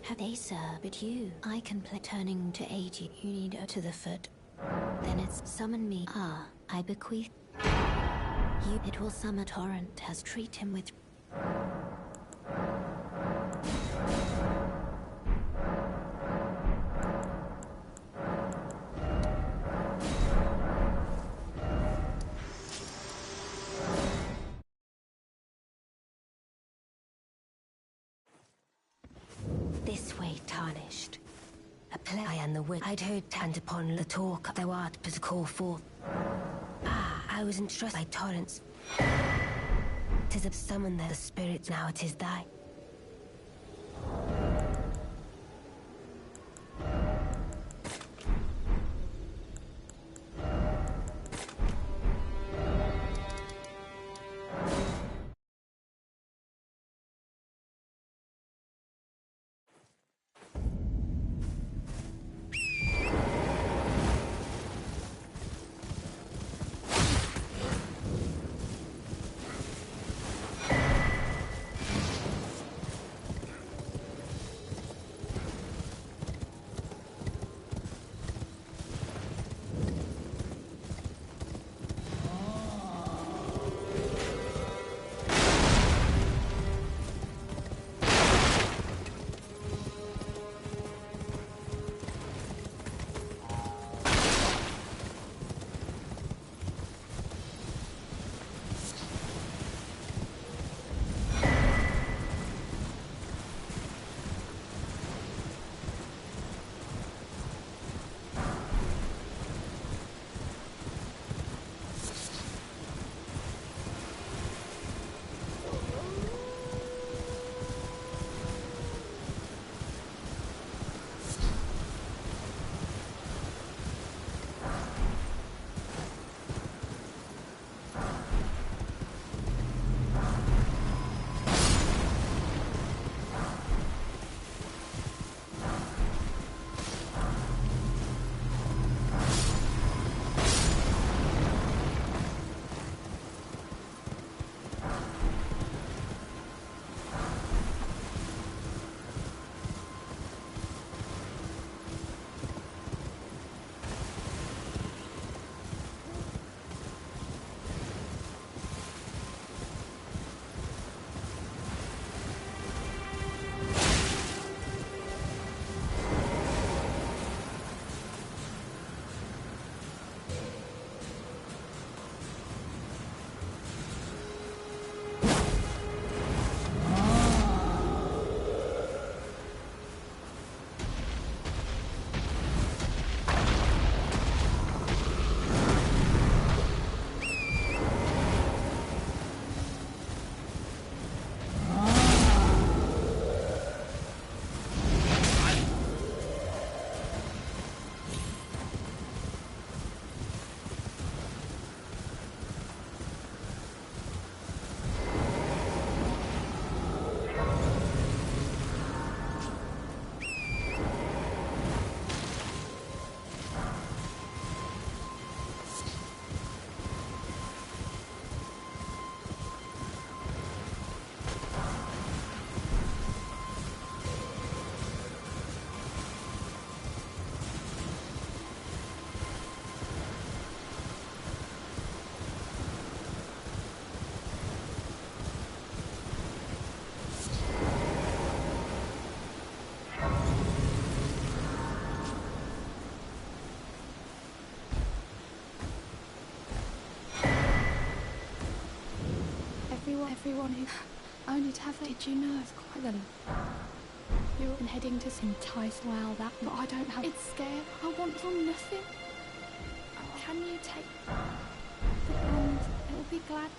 Have they, sir? But you, I can play. Turning to aid you. You need her to the foot. Then it's summon me. Ah, I bequeath. You. It will summon torrent. Has treat him with. This way, tarnished. A play and the wit. I'd heard and upon the talk thou art but to call forth. Ah, I was entrusted by torrents. 'Tis a summon there, the spirits now it is thy. Everyone who only to have that. Did you know? It's quite them. You're heading to entice. Well, that. But I don't have. It's scared. I want from nothing. Can you take the hand? It'll be glad.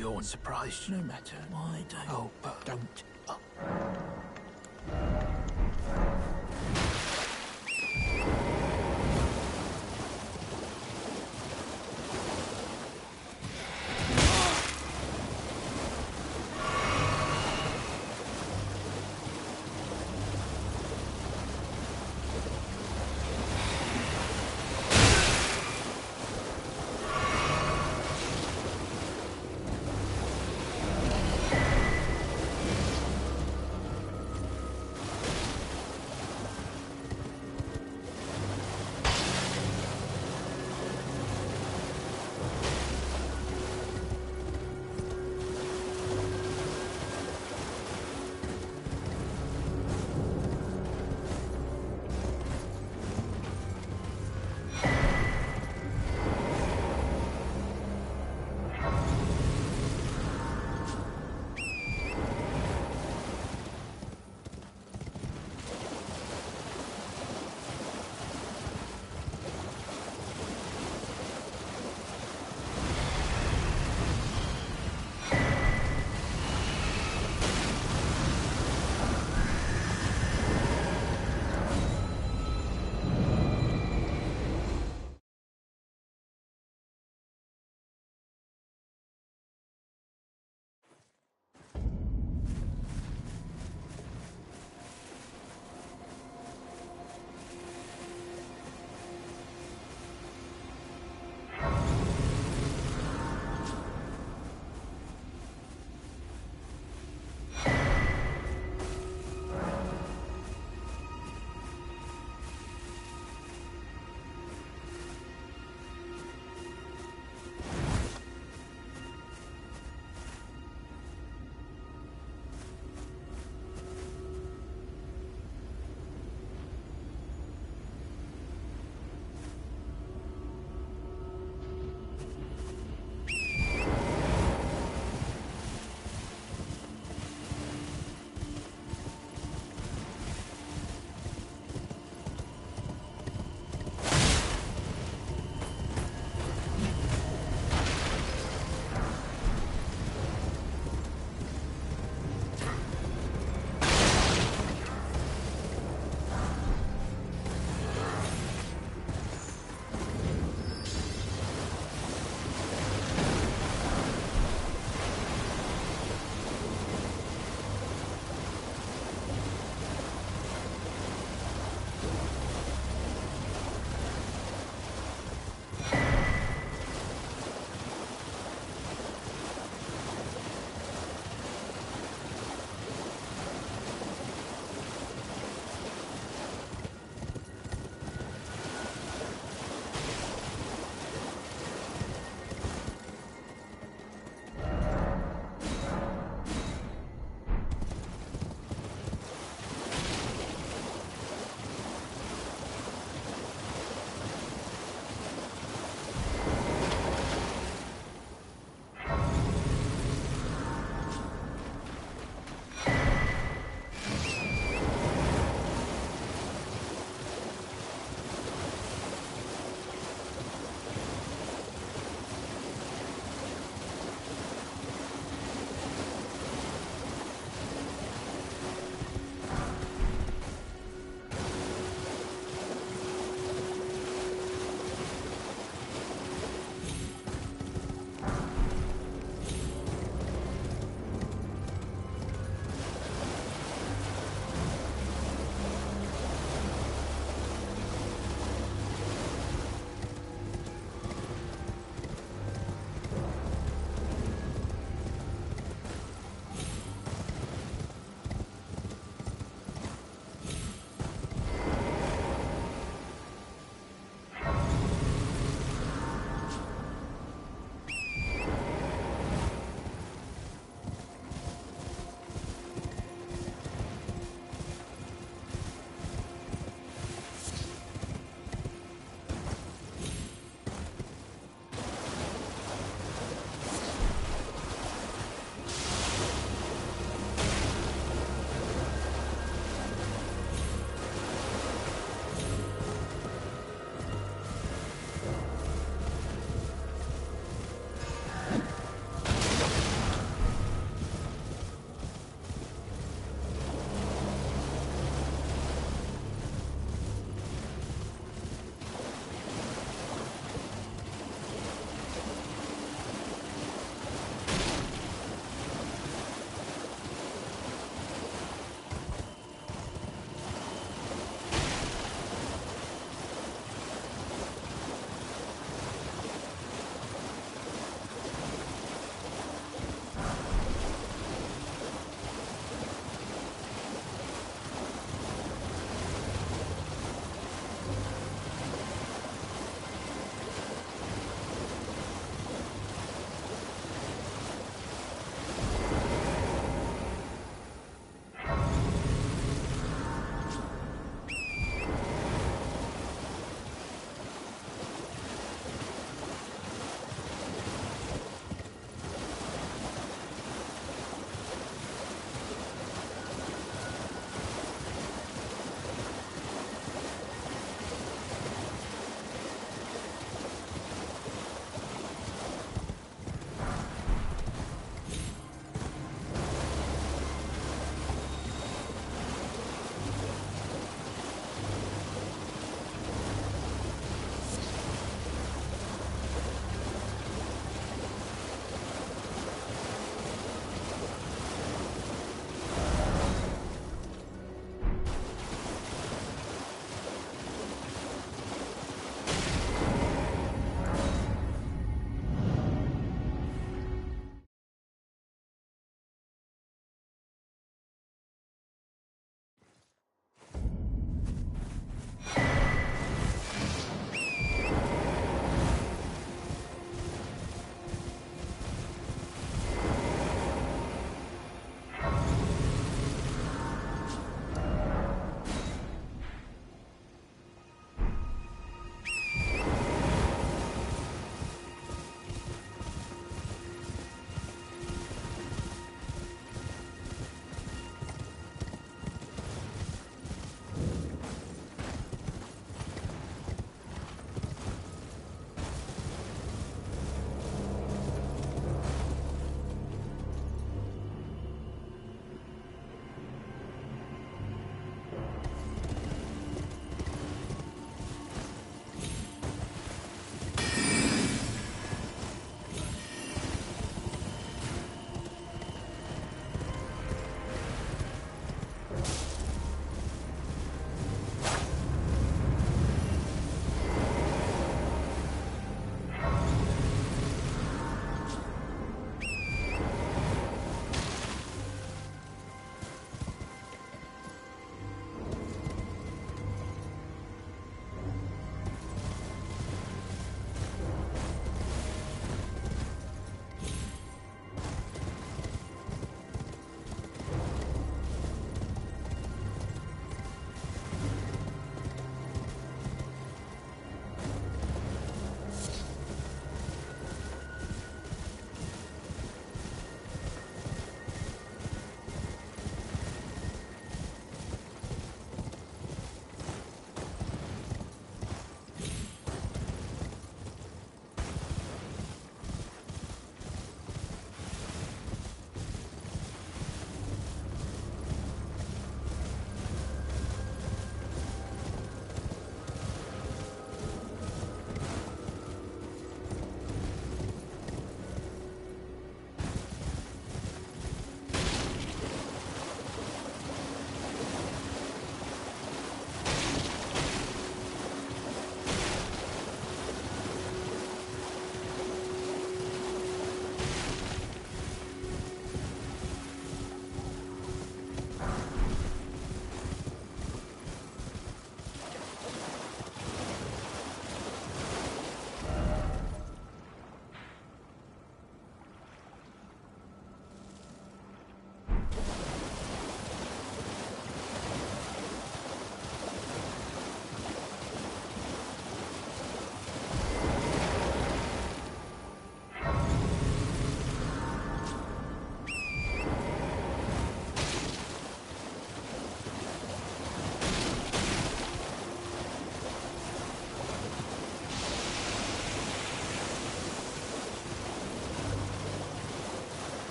you're surprised. No matter. Why don't... Oh, but don't. Oh.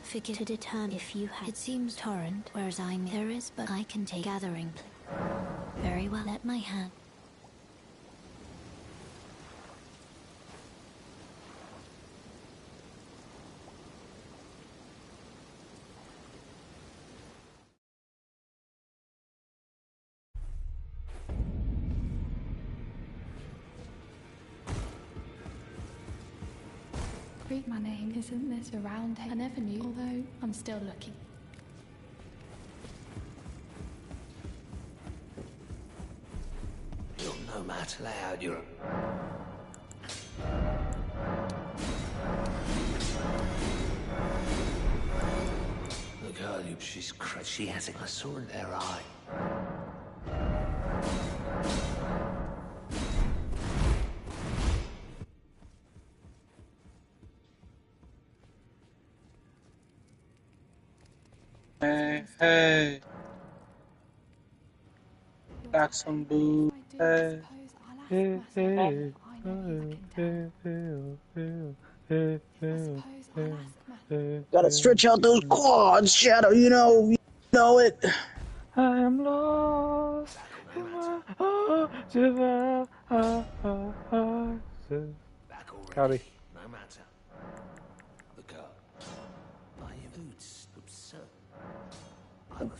figure to determine if you have. It seems torrent, whereas there is, but I can take gathering. Very well, let my hand. Read my name, isn't this around here? I never knew, although I'm still looking. You'll no matter loud, you're... The girl, she's crazy. She has it. I saw in her eye. Hey, got some boo. Hey, hey, hey, gotta stretch out those quads, Shadow. You know it. I am lost in my Howdy. No matter. The girl. By your boots, absurd. I don't.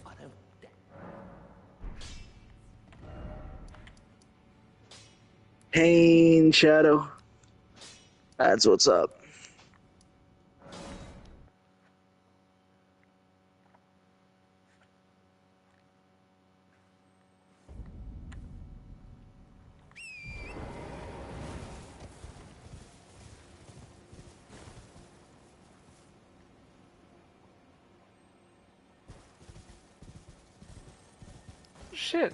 Pain, Shadow. That's what's up. Shit!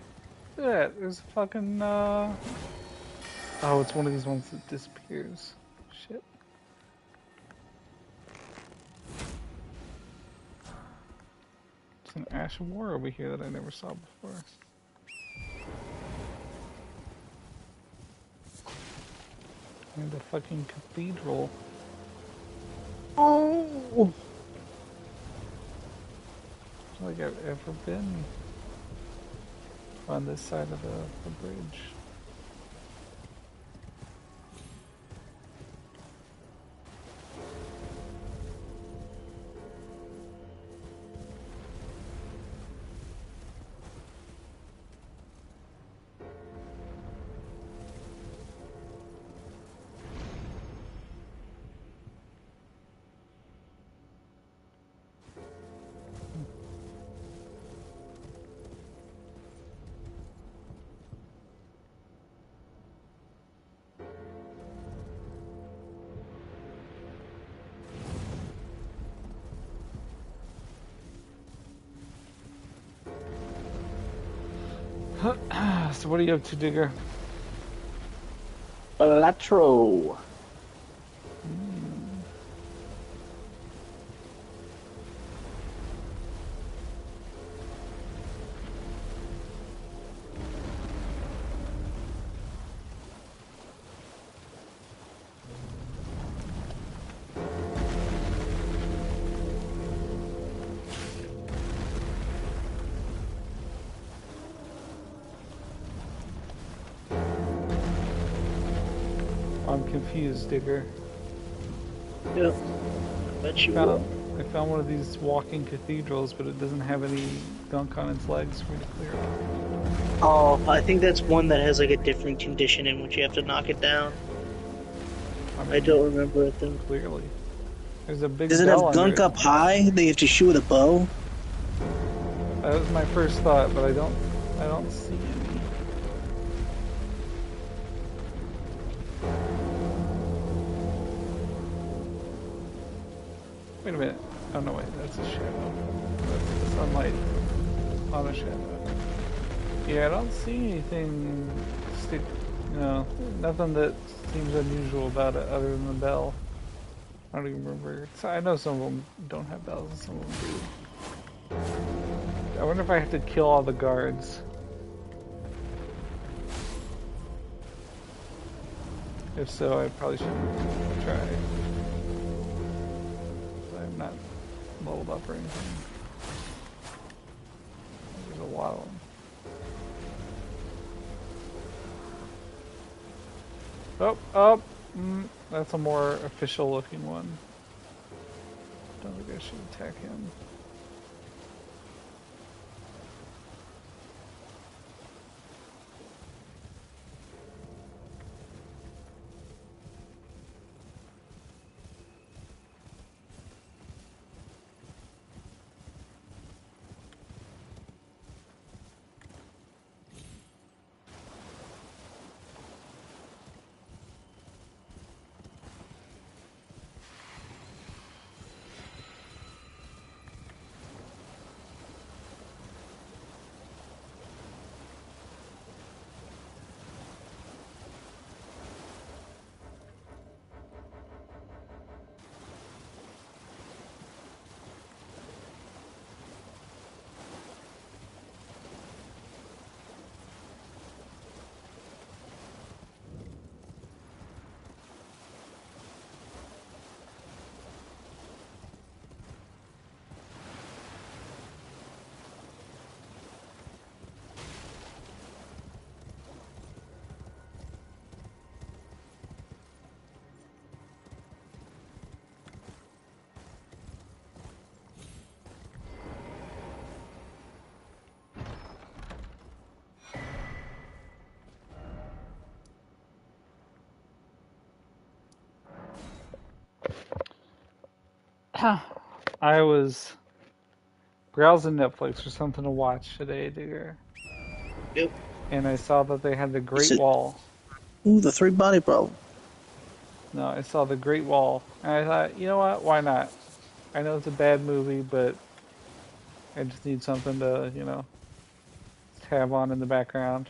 Look at that. There's a fucking, Oh, it's one of these ones that disappears. Shit. It's an Ash of War over here that I never saw before. And a fucking cathedral. Oh! I don't think I've ever been on this side of the bridge. So what are you up to, Digger? Balatro. I'm confused, Digger. Yep. Bet you will. I found one of these walking cathedrals, but it doesn't have any gunk on its legs for me to clear out. Oh, I think that's one that has like a different condition in which you have to knock it down. I don't remember it though. Clearly. There's a big Does it bell have gunk under up high that you have to shoot with a bow? That was my first thought, but I don't see any. Wait a minute. Oh no, wait, that's a shadow. That's the sunlight on a shadow. Yeah, I don't see anything no, nothing that seems unusual about it other than the bell. I don't even remember. I know some of them don't have bells and some of them do. I wonder if I have to kill all the guards. If so, I probably shouldn't try. I'm not leveled up or anything. There's a lot of them. That's a more official looking one. Don't think I should attack him. I was browsing Netflix for something to watch today, Digger. Yep. And I saw that they had the Great said, Wall. Ooh, the 3-body problem. No, I saw the Great Wall. And I thought, you know what? Why not? I know it's a bad movie, but I just need something to, have on in the background.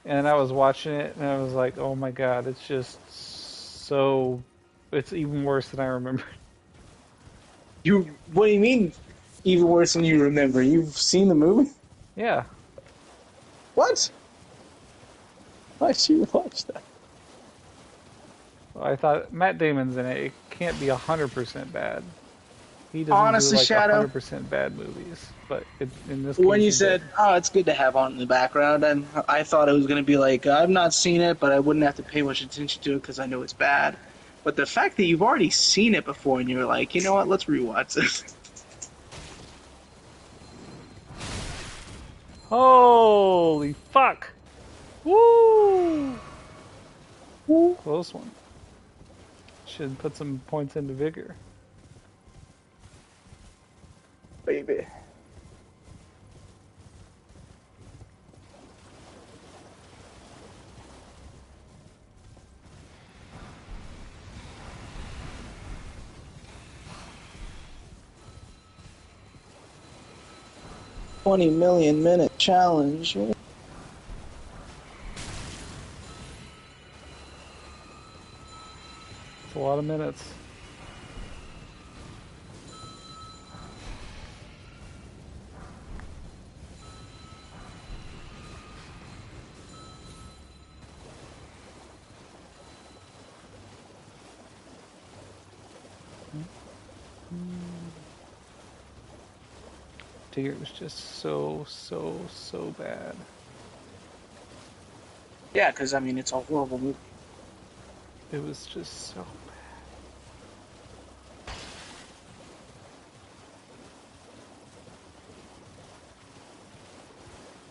And I was watching it, and I was like, oh my god, it's just so... It's even worse than I remember. What do you mean, even worse than you remember? You've seen the movie? Yeah. What? Why should you watch that? Well, I thought Matt Damon's in it. It can't be 100% bad. He doesn't Honestly, do like Shadow, 100% bad movies, but in this when case, you he said, did. "Oh, it's good to have on in the background," and I thought it was going to be like, I've not seen it, but I wouldn't have to pay much attention to it because I know it's bad. But the fact that you've already seen it before and you're like, you know what, let's rewatch this. Holy fuck! Woo! Close one. Should put some points into vigor. Baby. $20 million challenge. It's a lot of minutes. It was just so bad. Yeah, because, I mean, it's a horrible movie. It was just so bad.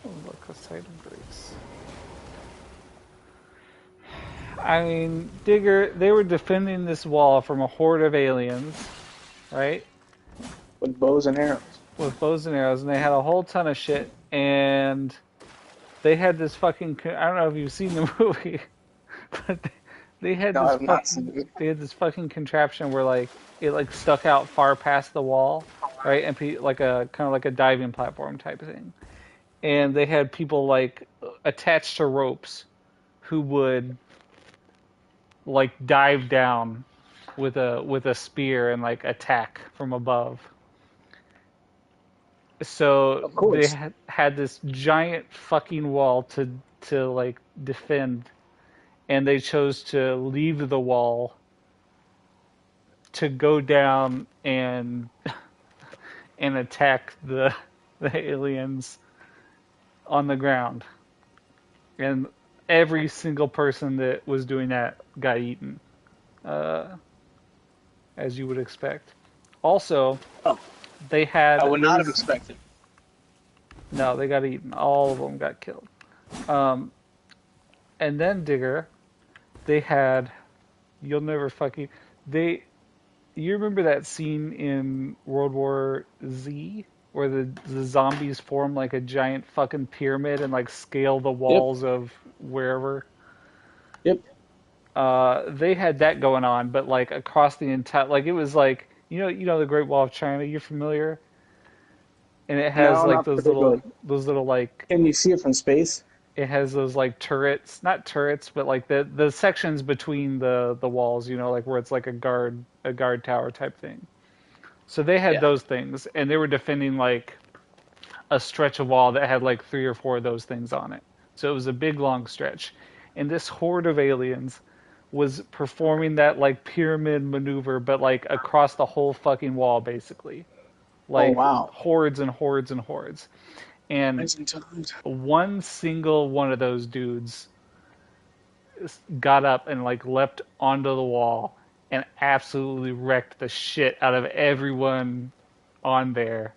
Oh, look, a sight of grace. I mean, Digger, they were defending this wall from a horde of aliens, right? With bows and arrows. With bows and arrows, and they had a whole ton of shit, and they had this fucking... I don't know if you've seen the movie, but they had No, this I've not seen it. they had this fucking contraption where like it like stuck out far past the wall, right? And like a kind of like a diving platform type of thing. And they had people like attached to ropes who would like dive down with a spear and like attack from above. So Of they course. had this giant fucking wall to like defend, and they chose to leave the wall to go down and attack the aliens on the ground, and every single person that was doing that got eaten, as you would expect. Also, Oh, they had I would not have expected. no, they got eaten. All of them got killed. And then Digger, they had, you'll never fucking they. You remember that scene in World War Z where the zombies form like a giant fucking pyramid and like scale the walls of wherever? Yep. They had that going on, but like across the entire, like it was like, you know the Great Wall of China. You're familiar, and it has No, like not particularly. those little like, Can you see it from space? it has those like turrets, not turrets, but like the sections between the walls. Like where it's like a guard tower type thing. So they had Yeah. those things, and they were defending like a stretch of wall that had like 3 or 4 of those things on it. So it was a big long stretch, and this horde of aliens was performing that like pyramid maneuver, but like across the whole fucking wall, basically, Oh like wow. hordes and hordes and hordes. And Rising tides. one single one of those dudes got up and like leapt onto the wall and absolutely wrecked the shit out of everyone on there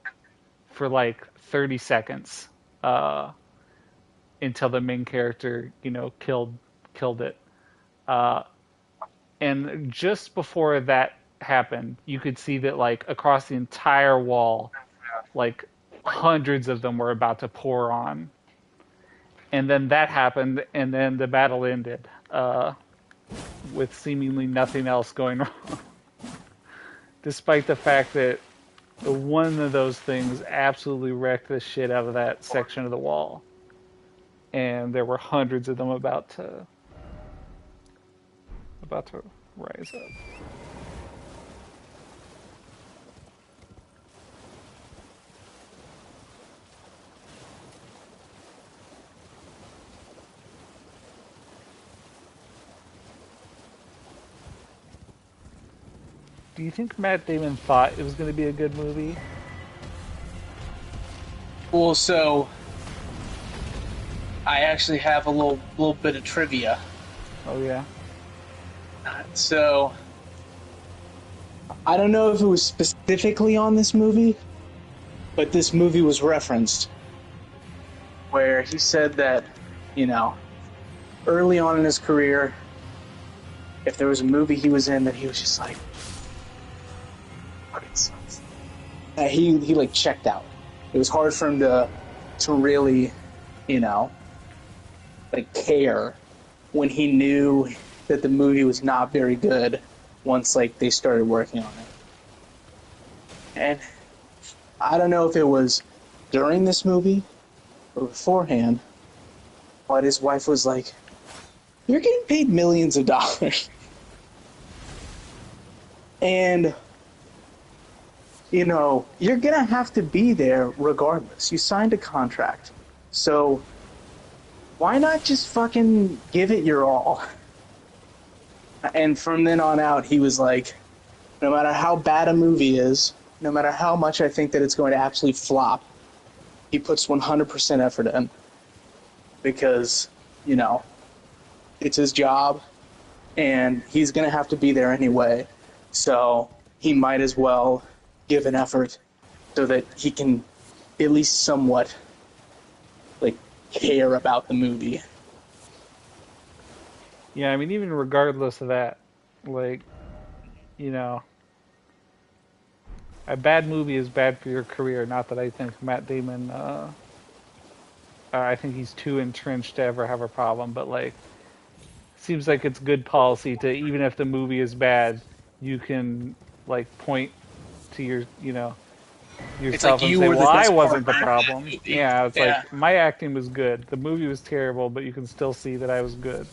for like 30 seconds, until the main character, killed it. And just before that happened, you could see that like across the entire wall, like hundreds of them were about to pour on. And then that happened, and then the battle ended, with seemingly nothing else going wrong. Despite the fact that one of those things absolutely wrecked the shit out of that section of the wall. And there were hundreds of them about to rise up. Do you think Matt Damon thought it was going to be a good movie? Well, so I actually have a little bit of trivia. Oh yeah. So I don't know if it was specifically on this movie, but this movie was referenced where he said that, early on in his career, if there was a movie he was in that he was just like, fucking sucks. He like checked out. It was hard for him to really, like care when he knew that the movie was not very good once like they started working on it. And I don't know if it was during this movie or beforehand, but his wife was like, "You're getting paid millions of dollars." And you're gonna have to be there regardless. You signed a contract. So why not just fucking give it your all? And from then on out, he was like, no matter how bad a movie is, no matter how much I think that it's going to absolutely flop, he puts 100% effort in. Because, it's his job, and he's going to have to be there anyway. So he might as well give an effort so that he can at least somewhat, like, care about the movie. Yeah, I mean, even regardless of that, like, a bad movie is bad for your career. Not that I think Matt Damon, I think he's too entrenched to ever have a problem, but like, seems like it's good policy to, even if the movie is bad, you can like point to yourself and say, well, I wasn't the problem. Yeah, it's like, my acting was good. The movie was terrible, but you can still see that I was good.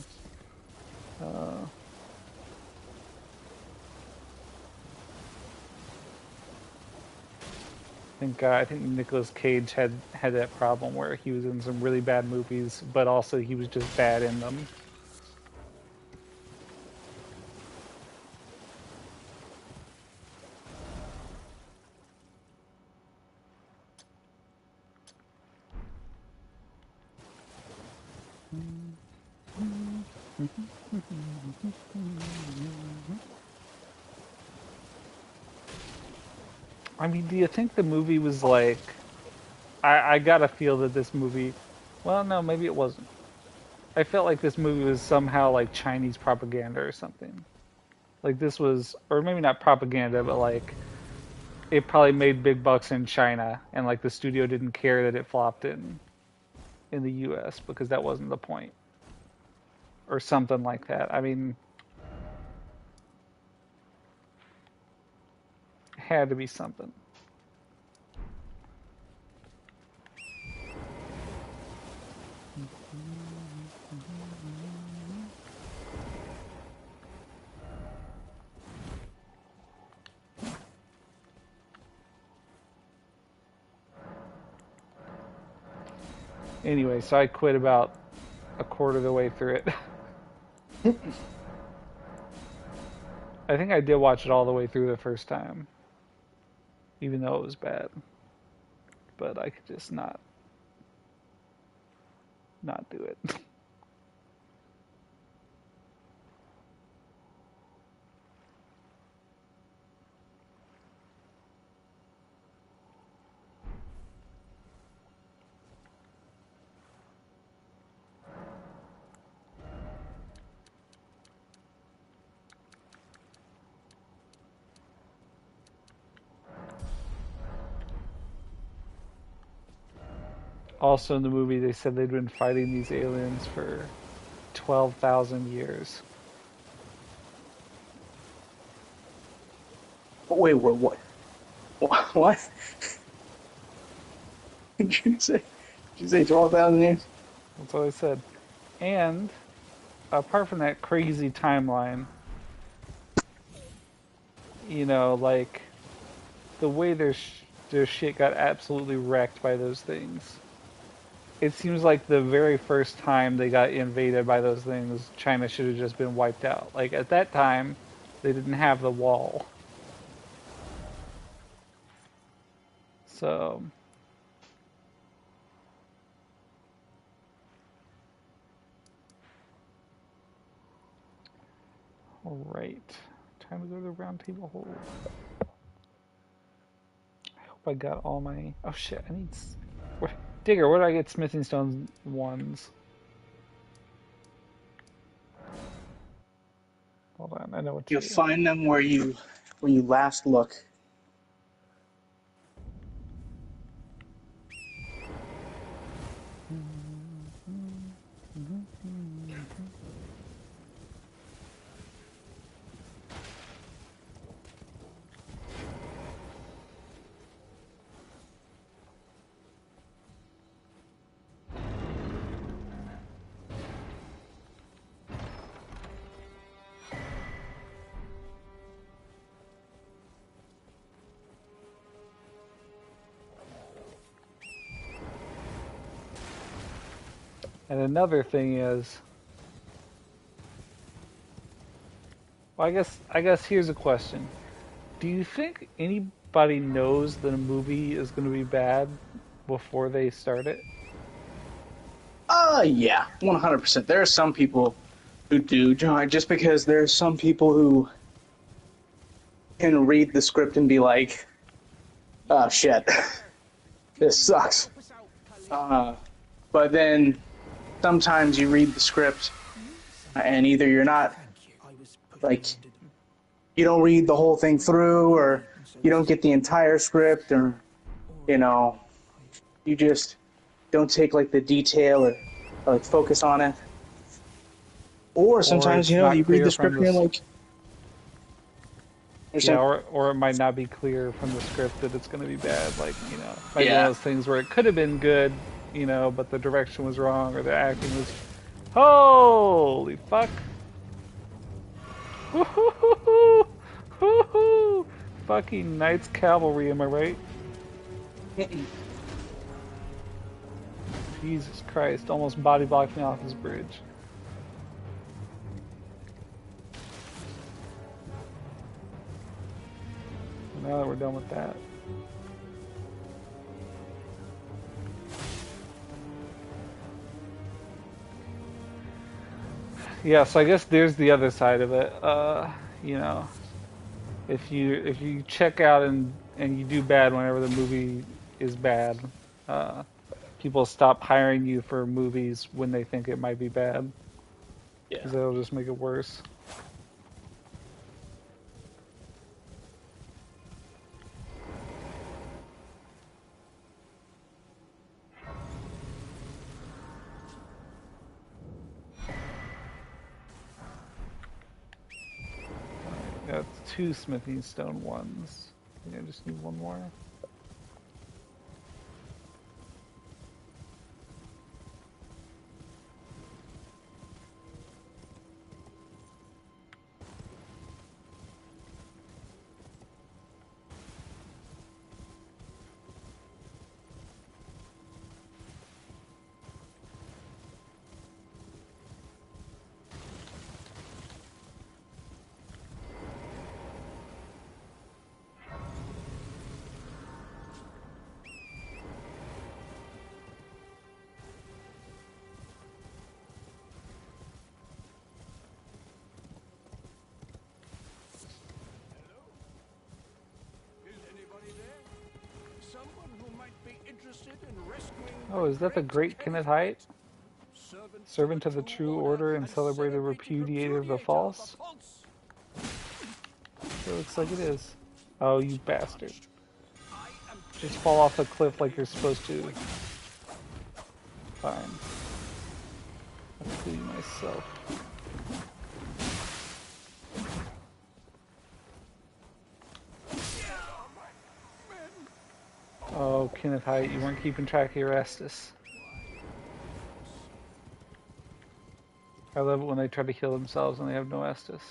I think Nicolas Cage had that problem where he was in some really bad movies, but also he was just bad in them. I mean, do you think the movie was like... I gotta feel that this movie... Well, no, maybe it wasn't. I felt like this movie was somehow like Chinese propaganda or something. Like this was... Or maybe not propaganda, but like... It probably made big bucks in China, and like the studio didn't care that it flopped in the US because that wasn't the point. Or something like that. I mean... It had to be something. Anyway, so I quit about a quarter of the way through it. I think I did watch it all the way through the first time, even though it was bad. But I could just not do it. Also in the movie, they said they'd been fighting these aliens for 12,000 years. Wait, what? What? Did you say? Did you say 12,000 years? That's what I said. And apart from that crazy timeline, you know, like the way their shit got absolutely wrecked by those things. It seems like the very first time they got invaded by those things, China should have just been wiped out. Like at that time, they didn't have the wall. So all right, time to go to the round table hold. I hope I got all my... Oh shit, I need... Digger, where do I get smithing stones ones? Hold on, I know what to You'll do. find them where you last look. And another thing is, well, I guess here's a question. Do you think anybody knows that a movie is going to be bad before they start it? Yeah, 100%. There are some people who do, John, just because there are some people who can read the script and be like, oh shit, this sucks. But then sometimes you read the script and either you're not, like, you don't read the whole thing through, or you don't get the entire script, or, you know, you just don't take, like, the detail or like, focus on it. Or sometimes, you know, you read the script and you're like... Yeah, or it might not be clear from the script that it's going to be bad. Like, you know, might be one of those things where it could have been good, you know, but the direction was wrong or the acting was... Holy fuck! Woohoo! Woohoo! Fucking Knights Cavalry, am I right? Jesus Christ, almost body blocked me off this bridge. Now that we're done with that. Yeah, so I guess there's the other side of it. You know, if you check out and you do bad whenever the movie is bad, uh, people stop hiring you for movies when they think it might be bad Yeah. because that'll just make it worse. Alright, got two smithing stone ones. I think I just need one more. Is anybody there? Someone who might be interested in rescuing Oh, is that the great Kenneth Haight? Servant of the true order and celebrated repudiator of the false? Sure looks like it is. Oh, you bastard. Just fall off the cliff like you're supposed to. Fine. I'll kill you myself. Oh, Kenneth Haight, you weren't keeping track of your Estus. I love it when they try to kill themselves and they have no Estus.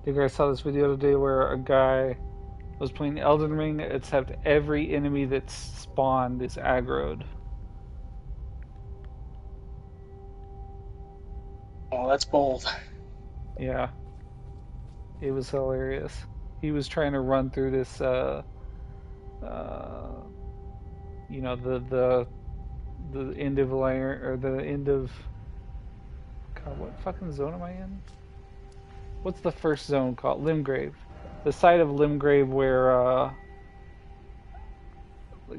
I think I saw this video today where a guy was playing Elden Ring, except every enemy that's spawned is aggroed. Oh, that's bold. Yeah, it was hilarious. He was trying to run through this, uh, you know, the end of layer or the end of. God, what fucking zone am I in? What's the first zone called? Limgrave. The side of Limgrave where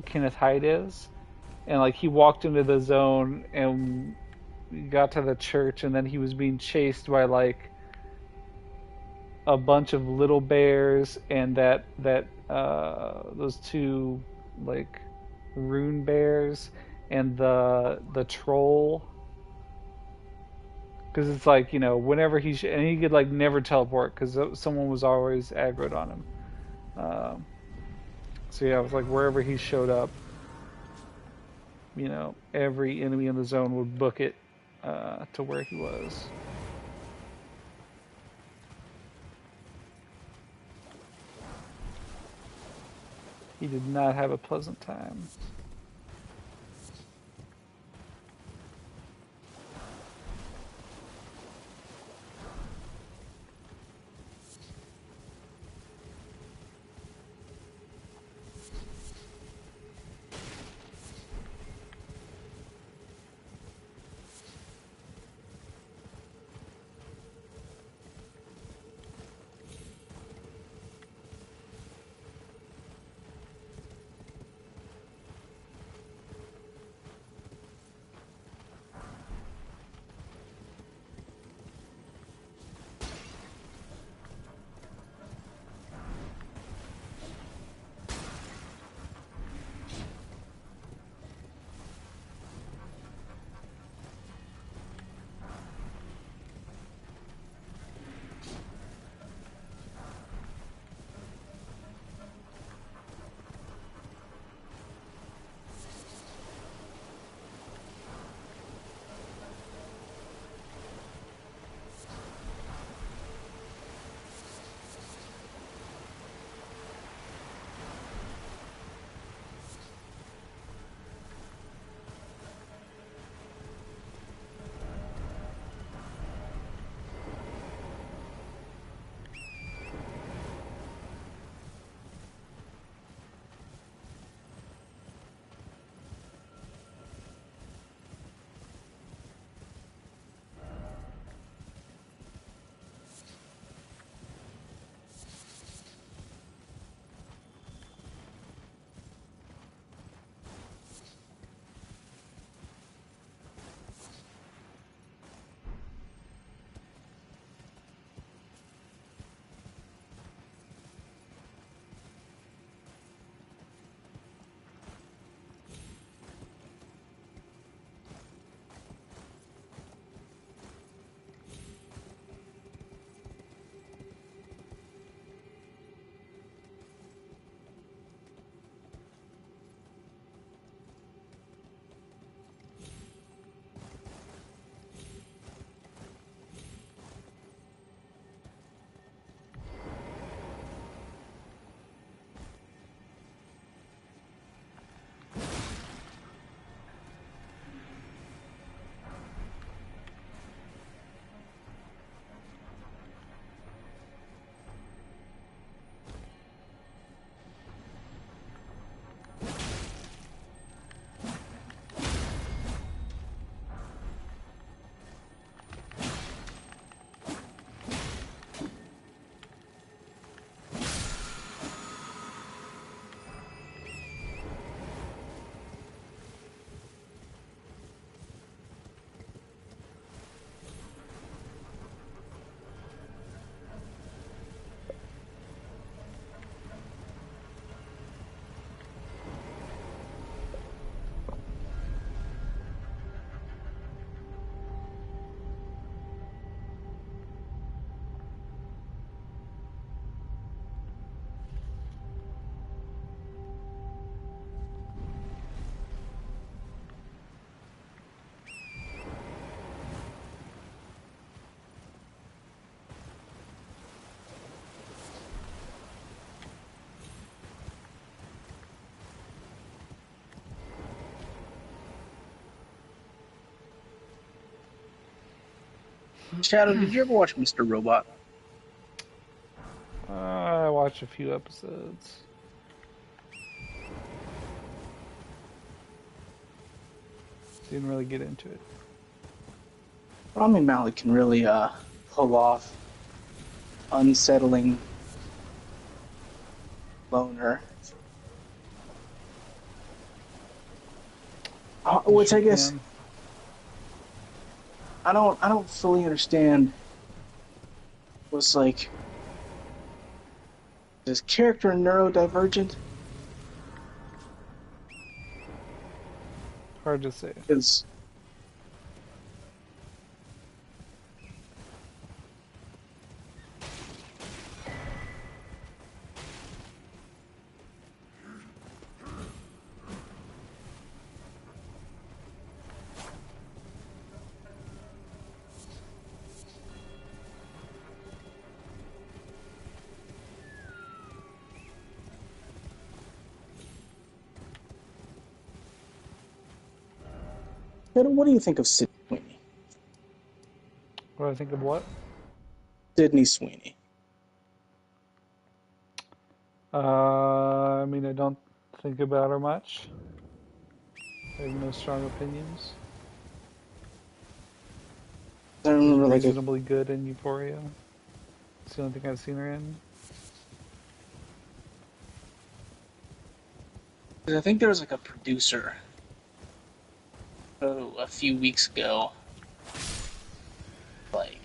Kenneth Haight is, and like he walked into the zone and got to the church, and then he was being chased by like a bunch of little bears and that those two like rune bears and the troll, because it's like, you know, whenever and he could like never teleport because someone was always aggroed on him. So yeah, it was like wherever he showed up, you know, every enemy in the zone would book it to where he was. He did not have a pleasant time. Shadow, did you ever watch Mr. Robot? I watched a few episodes. Didn't really get into it. Rami Malek can really pull off unsettling loner. Which I guess I don't fully understand. Was like, is character neurodivergent? Hard to say. Because what do you think of Sydney Sweeney? What do I think of what? Sydney Sweeney. I mean, I don't think about her much. I have no strong opinions. I remember She's like reasonably good in Euphoria. It's the only thing I've seen her in. I think there was like a producer a few weeks ago. Like,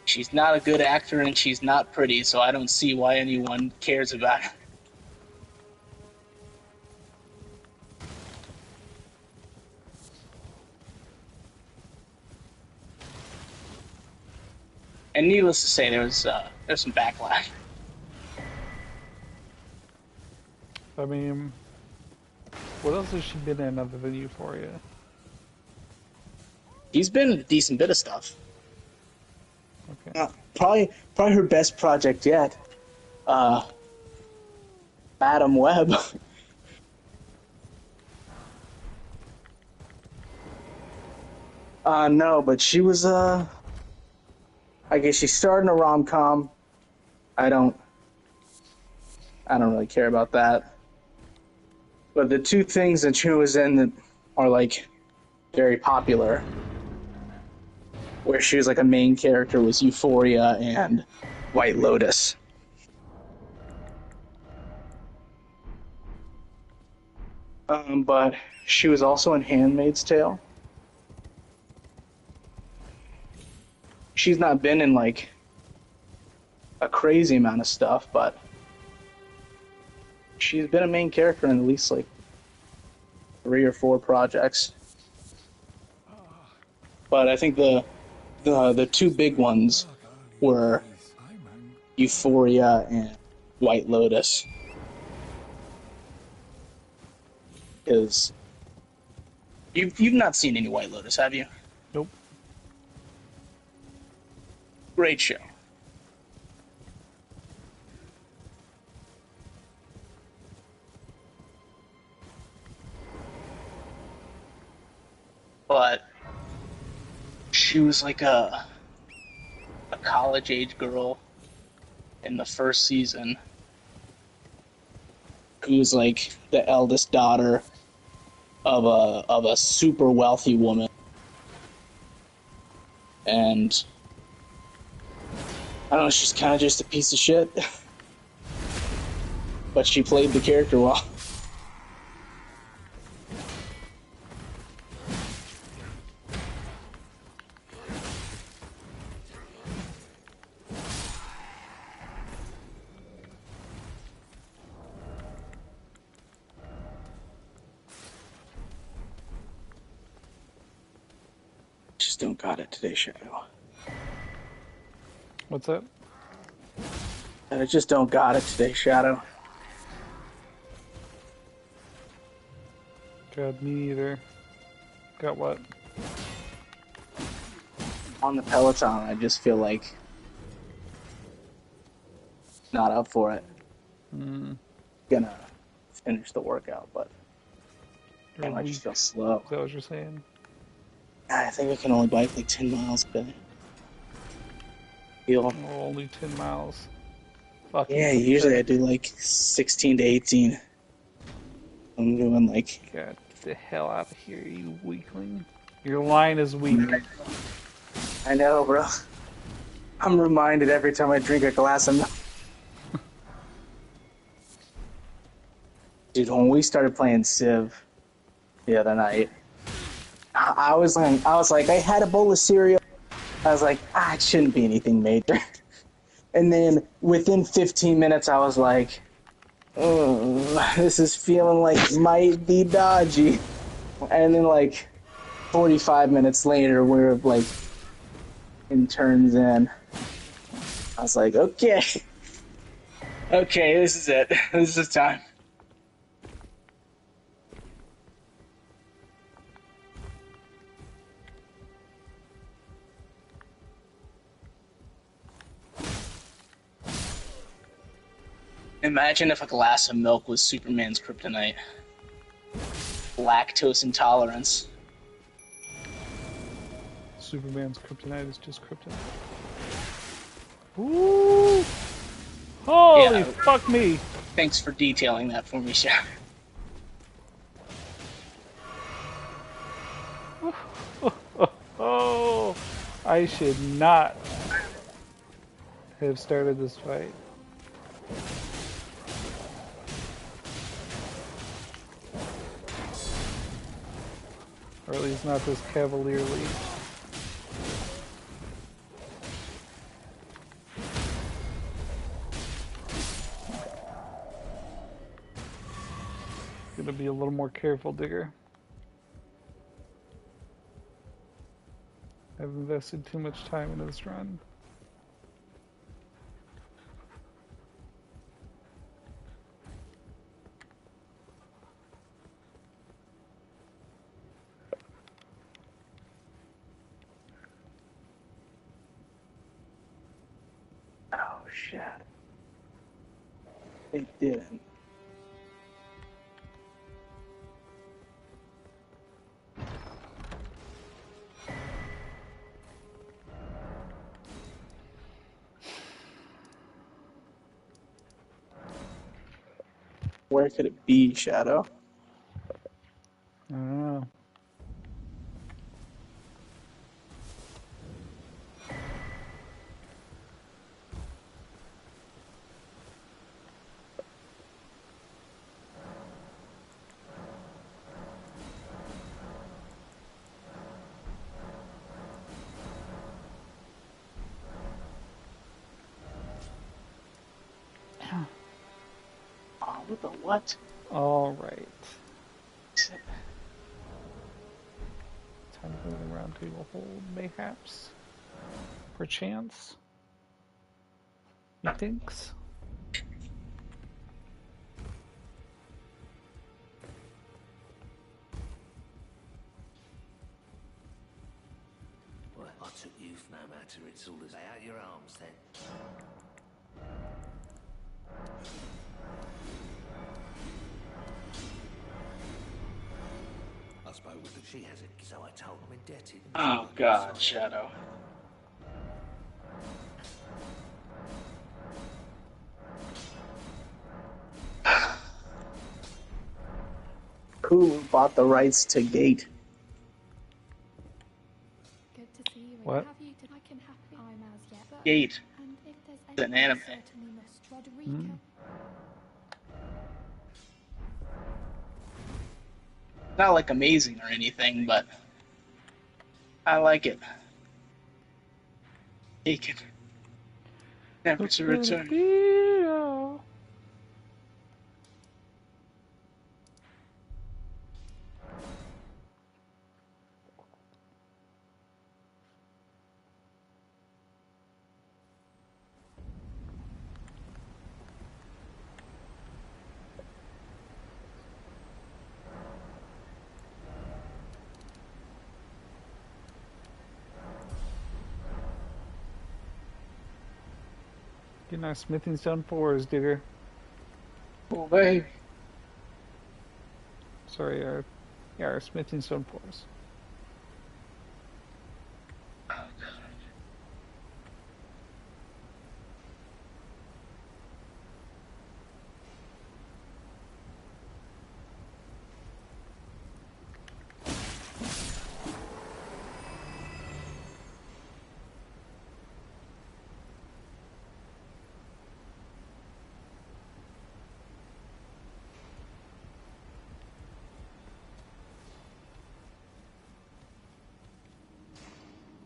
she's not a good actor and she's not pretty, so I don't see why anyone cares about her. And needless to say, there's some backlash. I mean, what else has she been in other than Euphoria? She's been in a decent bit of stuff. Okay. Probably her best project yet. Madam Web. No, but she was I guess she starred in a rom-com. I don't really care about that. But the two things that she was in that are like very popular, where she was like a main character, was Euphoria and White Lotus. But she was also in Handmaid's Tale. She's not been in like a crazy amount of stuff, but she's been a main character in at least like 3 or 4 projects. But I think the two big ones were Euphoria and White Lotus. Because you've not seen any White Lotus, have you? Nope. Great show. But she was like a college age girl in the first season who was like the eldest daughter of a super wealthy woman, and I don't know, she's kind of just a piece of shit, but she played the character well. Just don't got it today, Shadow. What's that? And I just don't got it today, Shadow. God, me neither. Got what? On the Peloton, I just feel like not up for it. Gonna finish the workout, but I just feel slow. Is that what you're saying? I think I can only bike like 10 miles a day. Feel. Oh, only 10 miles. Fucking Yeah, usually I pathetic. do like 16 to 18. I'm doing like. Get the hell out of here, you weakling. Your line is weak. I know, bro. I'm reminded every time I drink a glass of milk. Dude, when we started playing Civ the other night, I was like, I had a bowl of cereal. I was like, it shouldn't be anything major. And then within 15 minutes, I was like, this is feeling like it might be dodgy. And then like 45 minutes later, we're like in turns in. I was like, okay, this is it. This is time. Imagine if a glass of milk was Superman's kryptonite. Lactose intolerance. Superman's kryptonite is just kryptonite. Ooh! Holy fuck me! Thanks for detailing that for me, Chef. Oh! I should not have started this fight. Or at least not this cavalierly. Gonna be a little more careful, Digger. I've invested too much time into this run. Oh, shit. It didn't. Where could it be, Shadow? I don't know. Oh, what the what? Alright. Time to go to the round table hold, mayhaps. Perchance. Methinks. Well, I took youth no matter, it's all as lay out your arms then. I spoke with her, she has it, so I told I'm indebted. Oh, God, Shadow. Who bought the rights to Gate? Good to see you. What? Have you to, I can happy I'm as yet. But, Gate. and if there's It's an anything, anime. certainly must. Roderica. Not like amazing or anything, but I like it. Take it. Never to return. Getting our smithing stone 4s, Digger. Oh, baby. Sorry, our smithing stone 4s.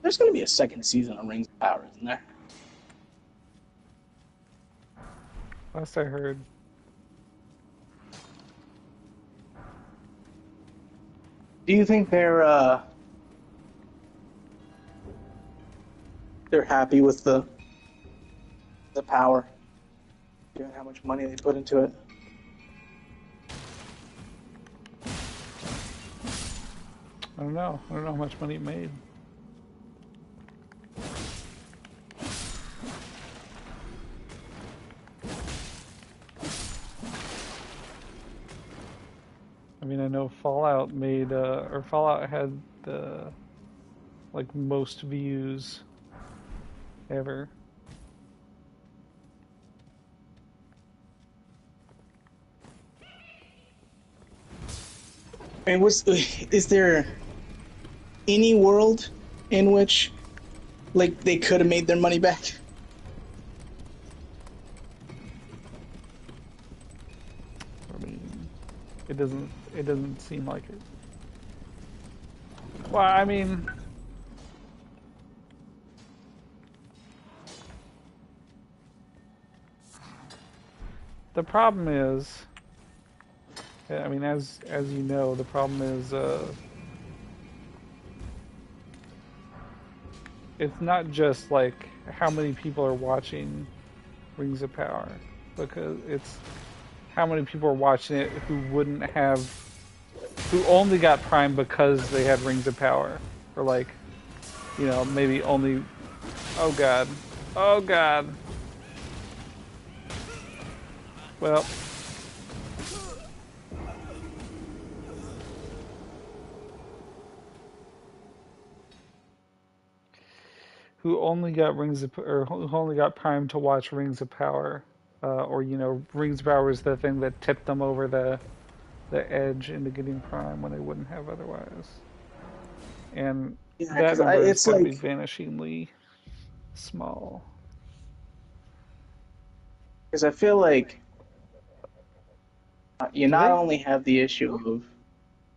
There's going to be a second season of Rings of Power, isn't there? Last I heard. Do you think they're happy with the power, given how much money they put into it? I don't know. I don't know how much money it made. I mean, I know Fallout made, or Fallout had the, like, most views ever. And is there any world in which, like, they could have made their money back? I mean, it doesn't seem like it. Well, I mean, the problem is, I mean, as you know, the problem is, it's not just like how many people are watching Rings of Power, because it's how many people are watching it who wouldn't have, who only got Prime because they had Rings of Power, or like, you know, maybe only, oh god, oh god. Well, who only got who only got Prime to watch Rings of Power, or you know, Rings of Power is the thing that tipped them over the edge into getting Prime when they wouldn't have otherwise. And Yeah, that because number is it's going to be like, vanishingly small. because I feel like you Do not they? only have the issue of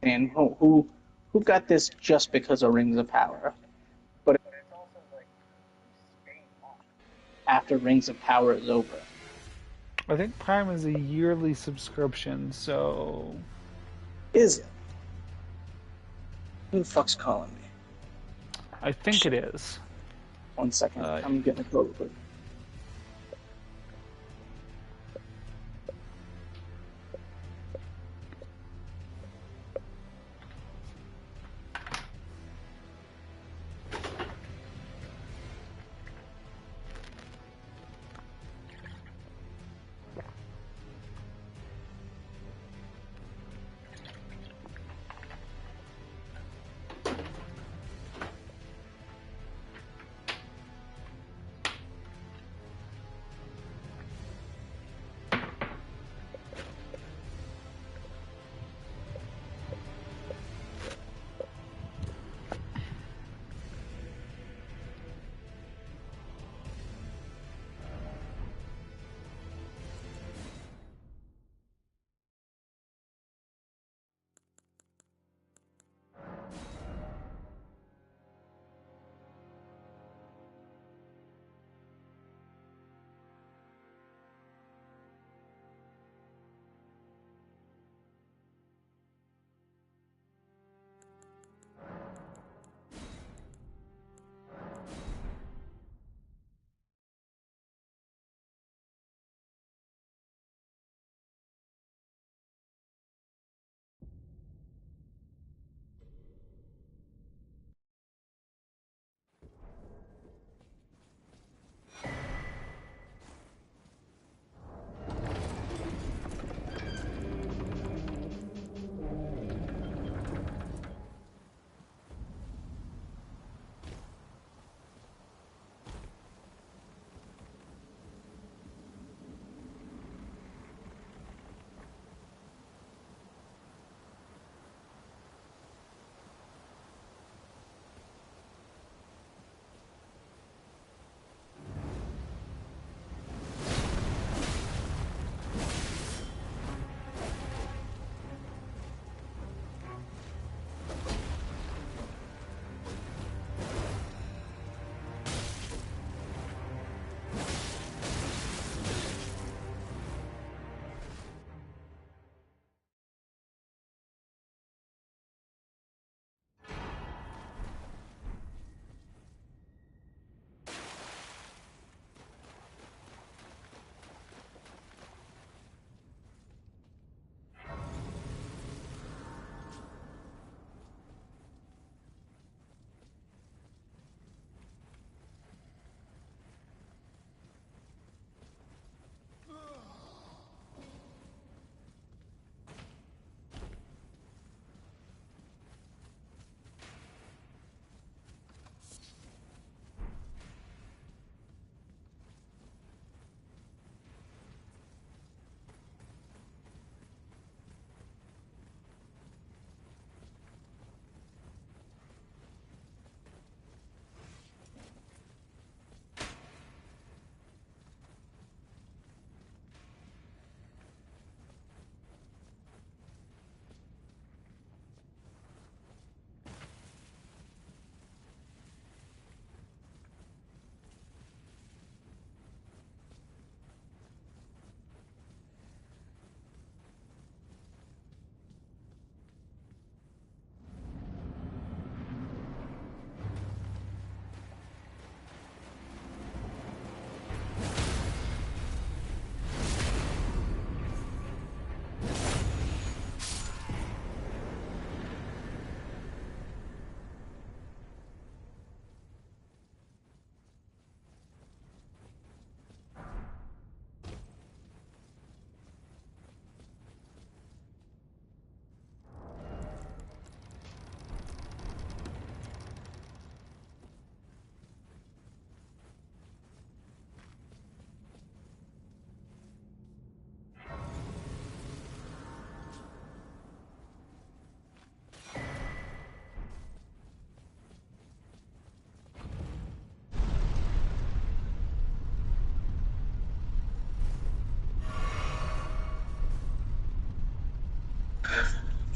saying who got this just because of Rings of Power, but it's also like after Rings of Power is over. I think Prime is a yearly subscription, so Is it? Who the fuck's calling me? I think it is. 1 second, Uh, I'm getting a code real quick.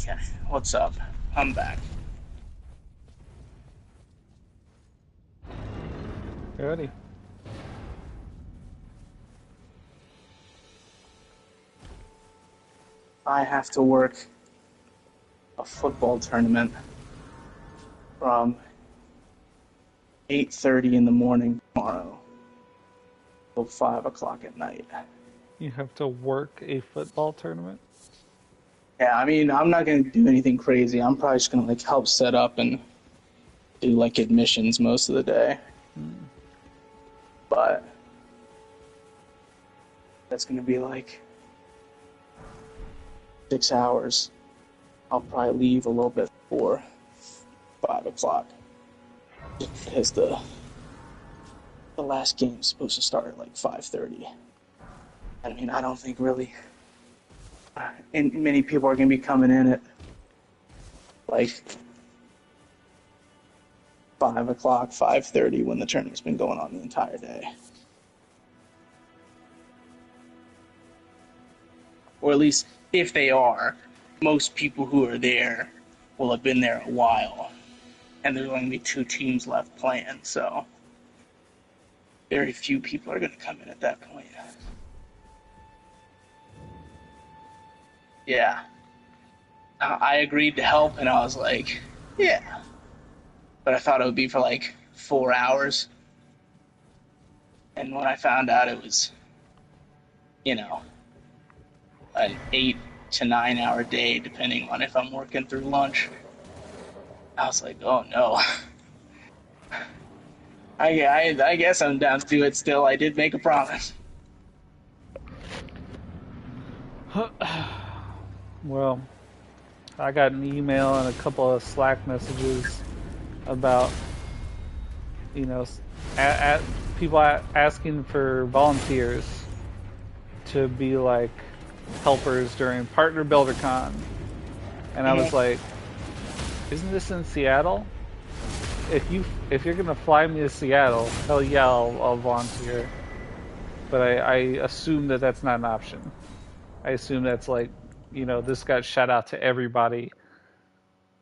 Okay, what's up? I'm back. Ready? I have to work a football tournament from 8:30 in the morning tomorrow till 5 o'clock at night. You have to work a football tournament? Yeah, I mean, I'm not gonna do anything crazy. I'm probably just gonna like help set up and do like admissions most of the day. But that's gonna be like 6 hours. I'll probably leave a little bit before 5 o'clock because the last game's supposed to start at like 5:30. I mean, I don't think really, and many people are gonna be coming in at like 5 o'clock, 5:30 when the tournament's been going on the entire day. Or at least, if they are, most people who are there will have been there a while. And there's only going to be 2 teams left playing, so very few people are going to come in at that point. Yeah. I agreed to help, and I was like, yeah. But I thought it would be for like 4 hours. And when I found out it was, an 8 to 9 hour day, depending on if I'm working through lunch, I was like, oh no. I guess I'm down to do it still. I did make a promise. Well, I got an email and a couple of Slack messages about, people asking for volunteers to be like helpers during Partner BuilderCon. And I was like, isn't this in Seattle? If you're gonna fly me to Seattle, hell yeah, I'll volunteer. But I assume that that's not an option. I assume that's like, this got shot out to everybody,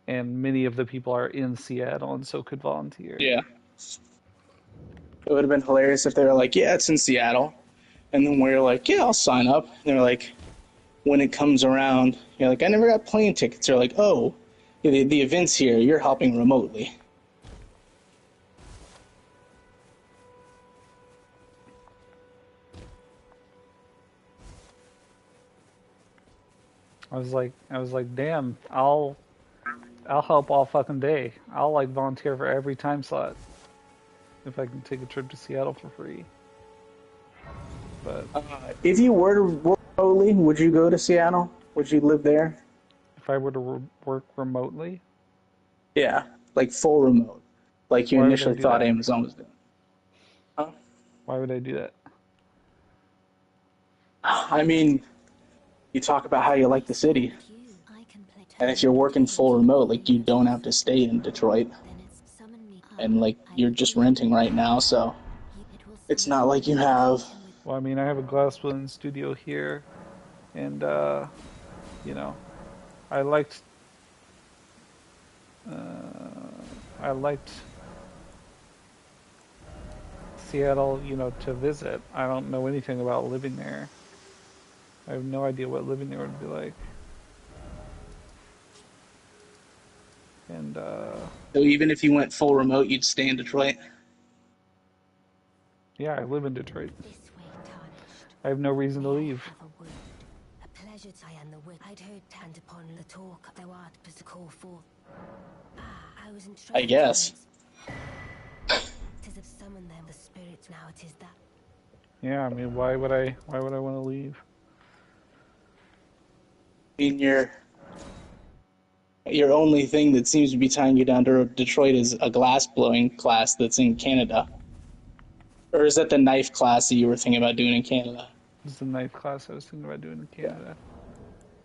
and many of the people are in Seattle and so could volunteer. Yeah. It would have been hilarious if they were like, yeah, it's in Seattle. And then we're like, yeah, I'll sign up. And they're like, when it comes around, you're like, I never got plane tickets. They're like, oh, the event's here. You're helping remotely. I was like, damn, I'll help all fucking day. I'll like volunteer for every time slot if I can take a trip to Seattle for free. But if you were to work remotely, would you go to Seattle? Would you live there? If I were to work remotely? Yeah, like full remote, like you initially thought Amazon was doing. Huh? Why would I do that? I mean, you talk about how you like the city, and if you're working full remote, like you don't have to stay in Detroit, and like you're just renting right now, so it's not like you have. Well, I mean, I have a glass blowing studio here, and I liked Seattle, to visit. I don't know anything about living there. I have no idea what living there would be like. And So even if you went full remote, you'd stay in Detroit? Yeah, I live in Detroit. I have no reason to leave. I guess. Yeah, I mean, why would I want to leave? I mean, your only thing that seems to be tying you down to Detroit is a glass blowing class that's in Canada. Or is that the knife class that you were thinking about doing in Canada? This is the knife class I was thinking about doing in Canada.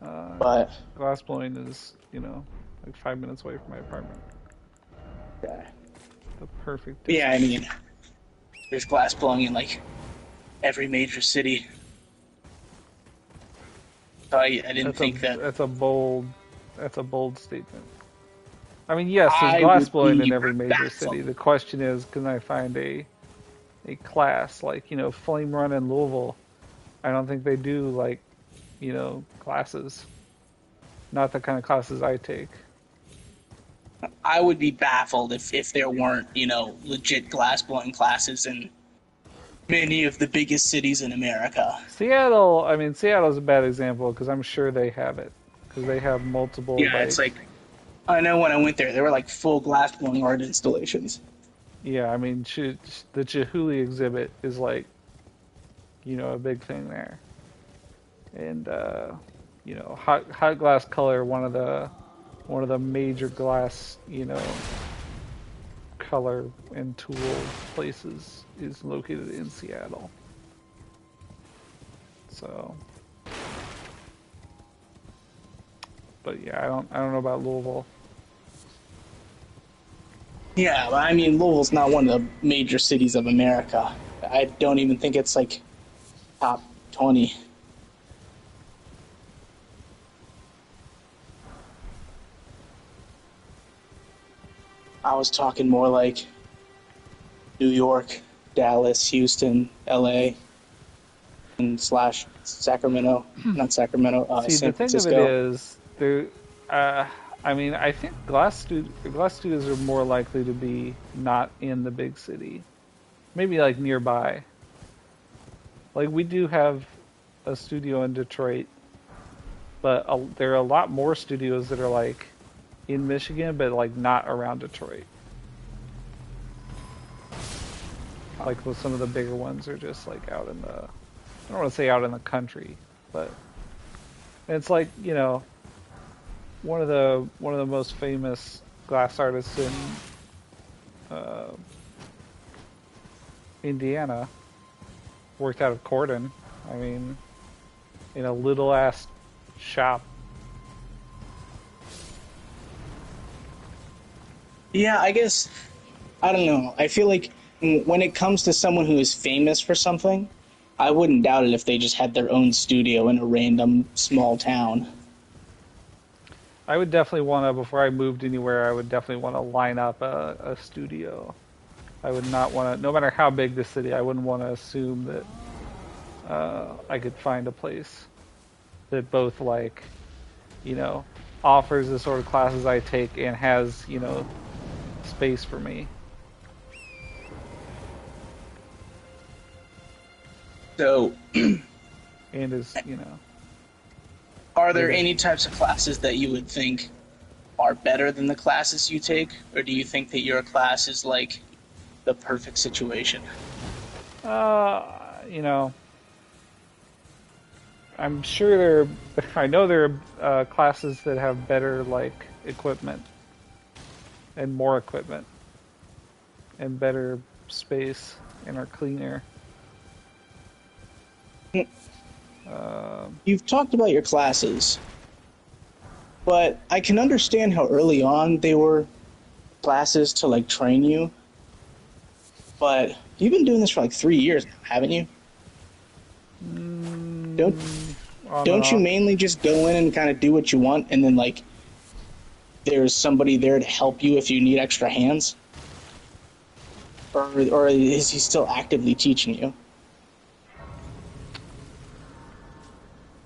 But glass blowing is, like 5 minutes away from my apartment. Okay. The perfect distance. Yeah, I mean, there's glass blowing in like every major city. So I didn't think that. That's a bold That's a bold statement. I mean, yes, there's I glass would blowing be in every major baffled. city. The question is, can I find a class like, Flame Run in Louisville? I don't think they do like, classes. Not the kind of classes I take. I would be baffled if there weren't, legit glass blowing classes in many of the biggest cities in America. Seattle, I mean, Seattle's a bad example because I'm sure they have it. Because they have multiple, Yeah, it's like I know when I went there, were like full glass blowing art installations. yeah, I mean, the Chihuly exhibit is like, a big thing there. And, hot glass color, one of the major glass, color and tool places is located in Seattle. So, but yeah, I don't know about Louisville. Yeah, but I mean, Louisville's not one of the major cities of America. I don't even think it's like top 20. I was talking more like New York, Dallas, Houston, LA, and slash Sacramento, not Sacramento, See, the San thing of it Francisco. is, I mean, I think glass studios are more likely to be not in the big city, maybe like nearby. Like we do have a studio in Detroit, but there are a lot more studios that are like in Michigan, but like not around Detroit. Like some of the bigger ones are just like out in the, I don't want to say out in the country, but it's like, one of the most famous glass artists in Indiana worked out of Corden. I mean, in a little ass shop. Yeah, I guess, I don't know. I feel like when it comes to someone who is famous for something, I wouldn't doubt it if they just had their own studio in a random small town. I would definitely want to, before I moved anywhere, I would definitely want to line up a studio. I would not want to, no matter how big the city, I wouldn't want to assume that I could find a place that both like, offers the sort of classes I take and has, space for me. So, And is, are there any types of classes that you would think are better than the classes you take? Or do you think that your class is like the perfect situation? You know, I'm sure I know there are classes that have better, like, equipment. And more equipment. And better space. And are cleaner. You've talked about your classes, but I can understand how early on they were classes to like train you. But you've been doing this for like 3 years now, haven't you? Don't you mainly just go in and kind of do what you want, and then like there's somebody there to help you if you need extra hands? Or is he still actively teaching you?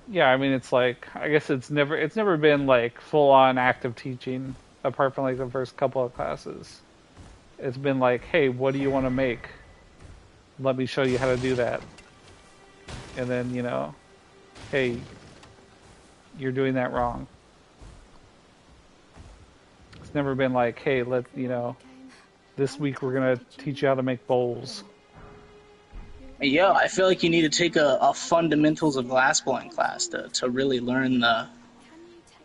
Yeah, I mean, it's like, I guess it's never been like full on active teaching apart from like the first couple of classes. It's been like, hey, what do you want to make? Let me show you how to do that. And then, hey, you're doing that wrong. It's never been like, hey, this week we're going to teach you how to make bowls. Yeah, I feel like you need to take a fundamentals of glassblowing class to really learn the.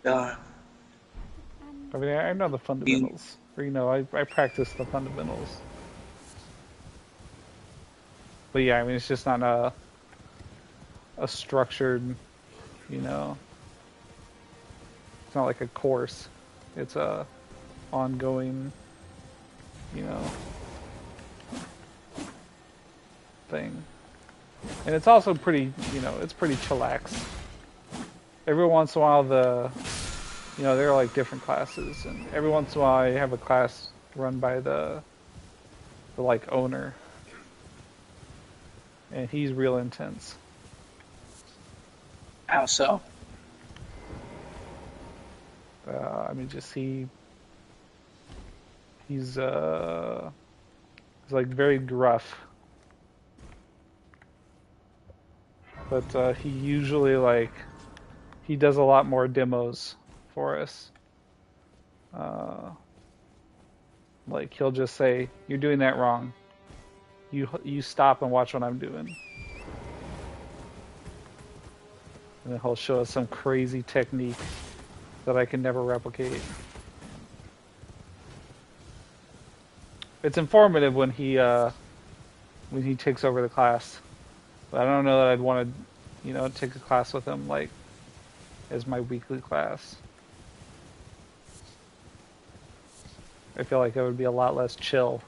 I mean, I know the fundamentals. Or, I practice the fundamentals. But yeah, I mean, it's just not a structured, it's not like a course. It's a ongoing, thing. And it's also pretty, it's pretty chillax. Every once in a while there are like different classes, and every once in a while I have a class run by the like owner, and he's real intense. How so? I mean, just he's like very gruff, but he usually like he does a lot more demos for us. Uh, like he'll just say, "You're doing that wrong. You stop and watch what I'm doing." And then he'll show us some crazy technique that I can never replicate. It's informative when he takes over the class, but I don't know that I'd want to, take a class with him like as my weekly class. I feel like it would be a lot less chill.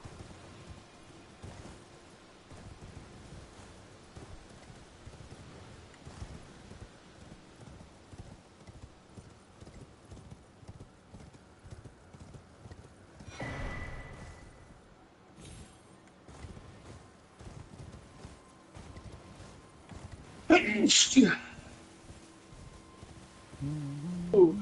Ooh.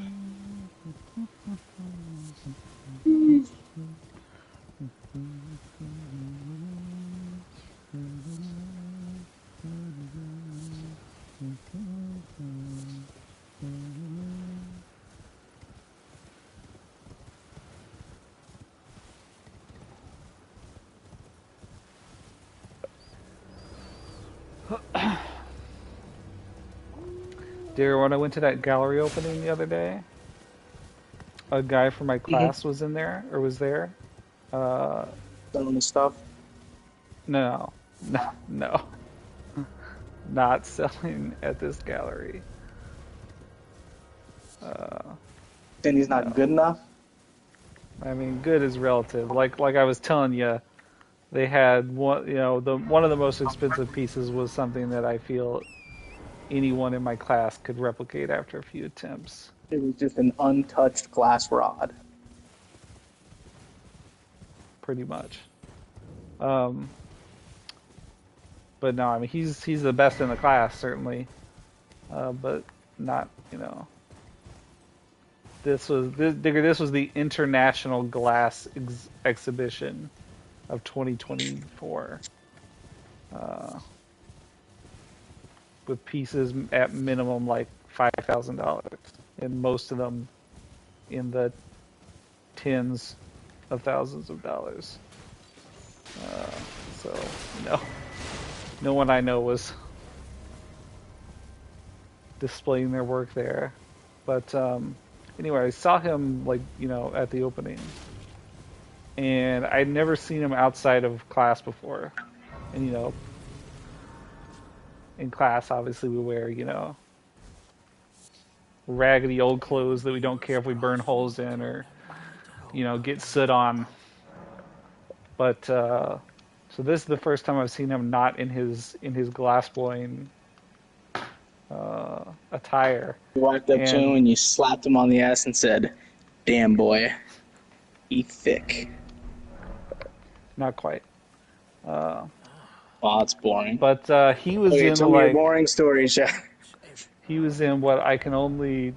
Dear, when I went to that gallery opening the other day, a guy from my class was in there, or was there. Uh, Selling the stuff. no, no, not selling at this gallery. Then he's not No. good enough. I mean, good is relative. Like I was telling you, they had one. One of the most expensive pieces was something that I feel anyone in my class could replicate after a few attempts. It was just an untouched glass rod. Pretty much. But no, I mean he's the best in the class certainly, but not This was the International Glass Exhibition of 2024, with pieces at minimum like $5,000, and most of them in the tens of thousands of dollars. So no one I know was displaying their work there. But anyway, I saw him at the opening, and I'd never seen him outside of class before. And in class, obviously we wear raggedy old clothes that we don't care if we burn holes in or get soot on. But so this is the first time I've seen him not in his glass blowing attire. You walked up to him and you slapped him on the ass and said, "Damn boy, eat thick." Not quite. Well, it's boring. But he was Okay, in tell me a boring story, Jeff. he was in what I can only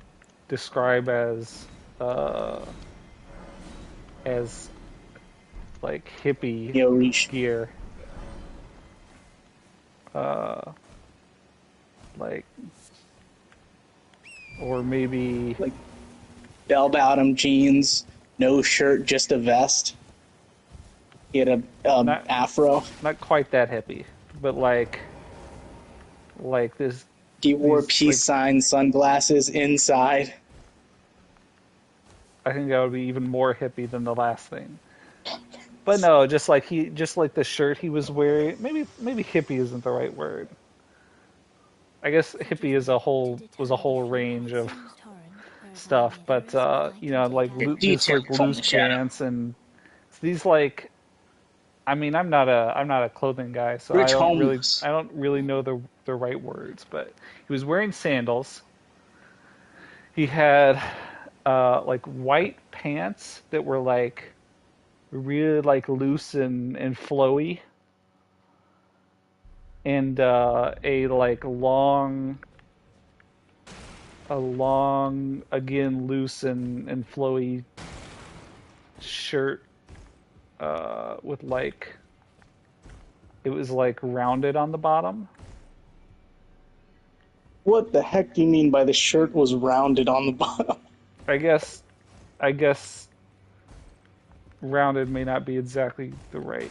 describe as like hippie gear. Like, or maybe Like bell-bottom jeans, no shirt, just a vest. He had a afro. not quite that hippie, but like this. He wore these, peace sign sunglasses inside. I think that would be even more hippie than the last thing. But no, just like the shirt he was wearing. Maybe hippie isn't the right word. I guess hippie was a whole range of stuff, but like loose pants and these like. I mean, I'm not a clothing guy, so I don't really know the right words. But he was wearing sandals. He had like white pants that were like really like loose and flowy, and a like long again loose and flowy shirt with like it was like rounded on the bottom. What the heck do you mean by the shirt was rounded on the bottom? I guess I guess rounded may not be exactly the right.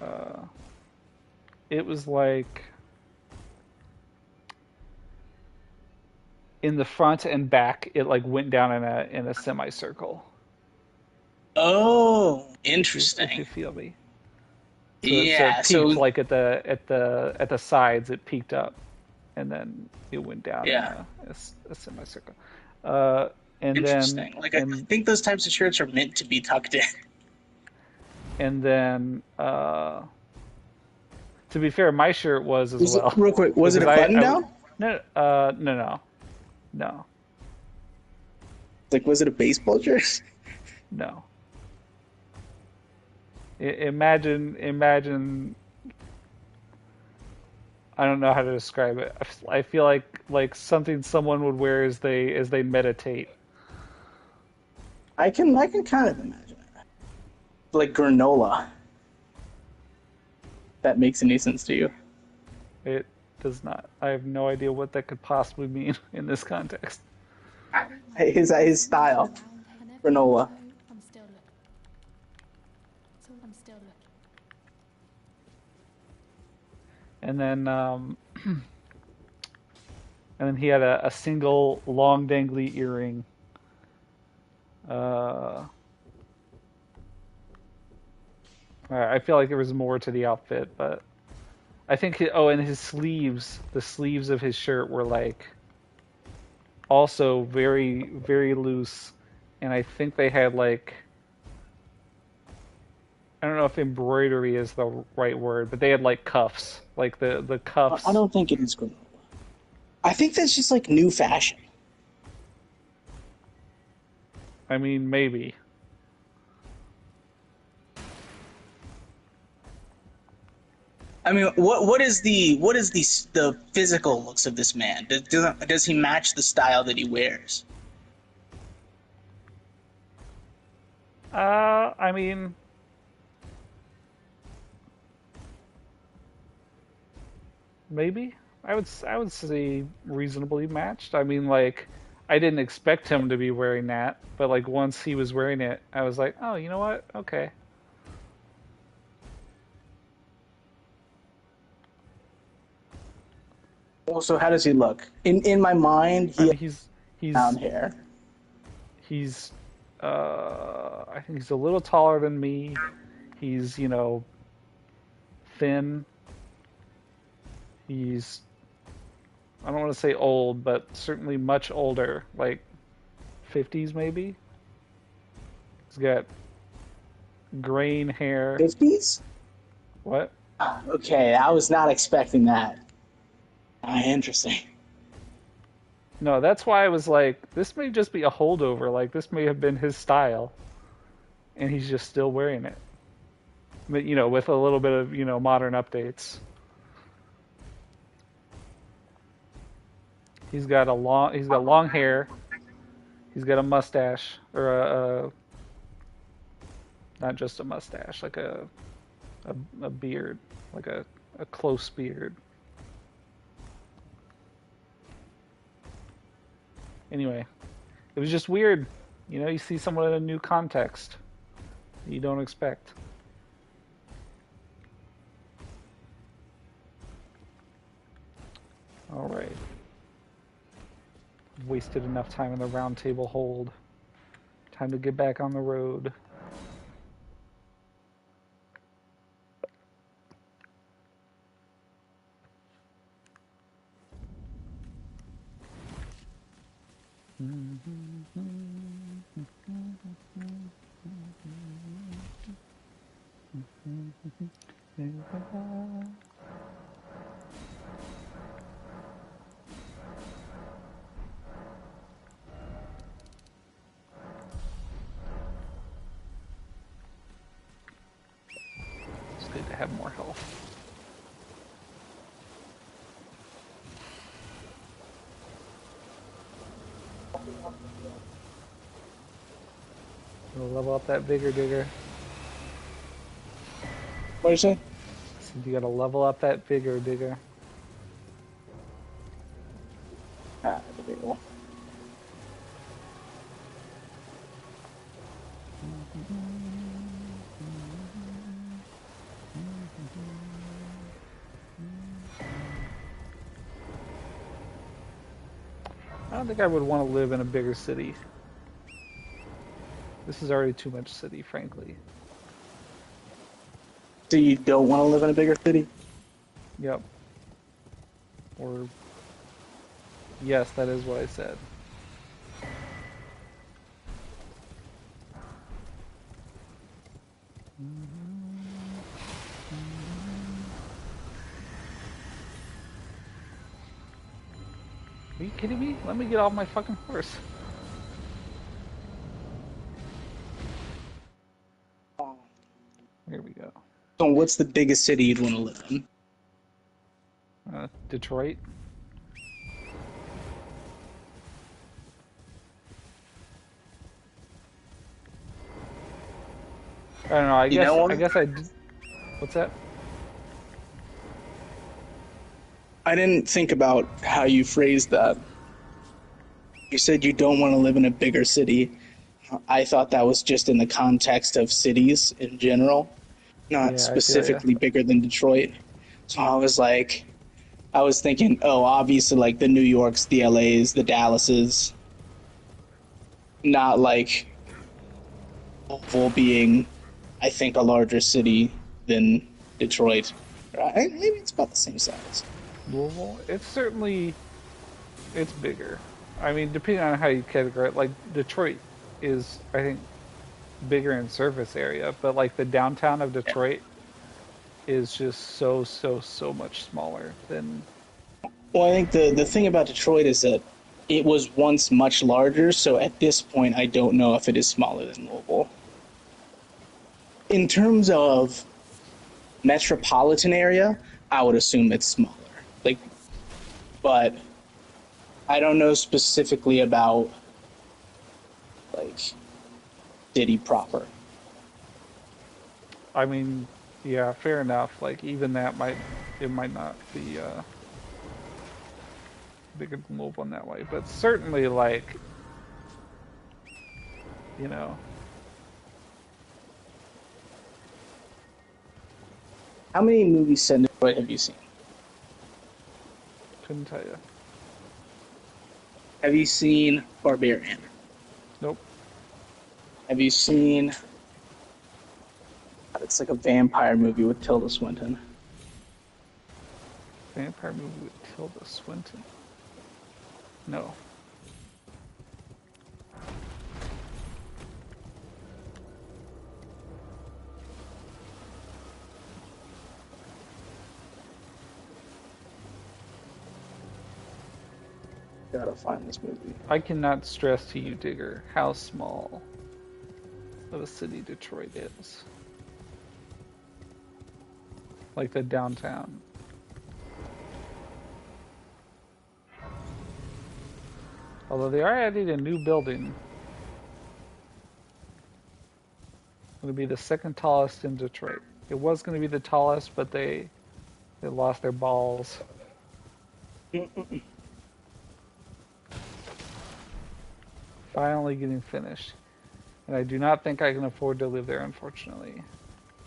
Uh, it was like in the front and back, it like went down in a semicircle. Oh, If you interesting. feel me. So it Yeah, peaked so like at the sides. It peaked up, and then it went down in yeah, a semicircle. Uh, and then interesting. Like I think those types of shirts are meant to be tucked in. and then to be fair, my shirt was as Was it well real quick? Was it because a button down? no no Like, was it a baseball jersey? no. Imagine. I don't know how to describe it. I feel like something someone would wear as they meditate. I can kind of imagine it. Like granola. That makes any sense to you? It does not. I have no idea what that could possibly mean in this context. His style, granola. I'm still looking. So I'm still looking. And then and then he had a single long dangly earring. I feel like there was more to the outfit, but I think and his sleeves, the sleeves of his shirt were like also very loose, and I think they had like I don't know if embroidery is the right word, but they had like cuffs, like the I cuffs. don't think it is granola. I think that's just like new fashion. I mean, maybe. I mean, what is the physical looks of this man? Does he match the style that he wears? I mean, maybe. I would say reasonably matched. I mean, like I didn't expect him to be wearing that, but like once he was wearing it, I was like, "Oh, you know what? Okay." Well, so how does he look? In my mind, I he has mean, brown hair. he's I think he's a little taller than me. He's, thin. He's I don't want to say old, but certainly much older, like 50s maybe. He's got graying hair. 50s? What? Okay, I was not expecting that. Interesting. No, that's why I was like, this may just be a holdover. Like, this may have been his style, and he's just still wearing it. But, with a little bit of, modern updates. He's got long hair. He's got a mustache, or not just a mustache, like a beard, like a close beard. Anyway, it was just weird. You see someone in a new context you don't expect. All right. Wasted enough time in the round table hold. Time to get back on the road. to have more health. We'll level up that vigor digger. What do you say? So you gotta level up that vigor digger. Ah, debatable. I don't think I would want to live in a bigger city. This is already too much city, frankly. So you don't want to live in a bigger city? Yep. Or... yes, that is what I said. Are you kidding me? Let me get off my fucking horse. Here we go. So what's the biggest city you'd want to live in? Detroit. I don't know. I guess I did. What's that? I didn't think about how you phrased that. You said you don't want to live in a bigger city. I thought that was just in the context of cities in general, not specifically bigger than Detroit. So I was thinking, oh, obviously like the New Yorks, the LAs, the Dallases, not like Louisville being, I think, a larger city than Detroit. Maybe it's about the same size. Louisville? It's bigger. I mean, depending on how you categorize it, like Detroit is, I think, bigger in surface area, but like the downtown of Detroit is just so much smaller than... Well, I think the thing about Detroit is that it was once much larger, so at this point I don't know if it is smaller than Louisville. In terms of metropolitan area, I would assume it's smaller. But I don't know specifically about city proper. I mean, yeah, fair enough. Like even that might not be bigger than Louisville in that way, but certainly like, you know. How many movies set in Detroit have you seen? Couldn't tell you. Have you seen Barbarian? Nope. Have you seen... It's like a vampire movie with Tilda Swinton. Vampire movie with Tilda Swinton? No. Gotta find this movie. I cannot stress to you, Digger, how small of a city Detroit is. Like the downtown. Although they are adding a new building. It's going to be the second tallest in Detroit. It was going to be the tallest, but they lost their balls. Finally getting finished. And I do not think I can afford to live there, unfortunately.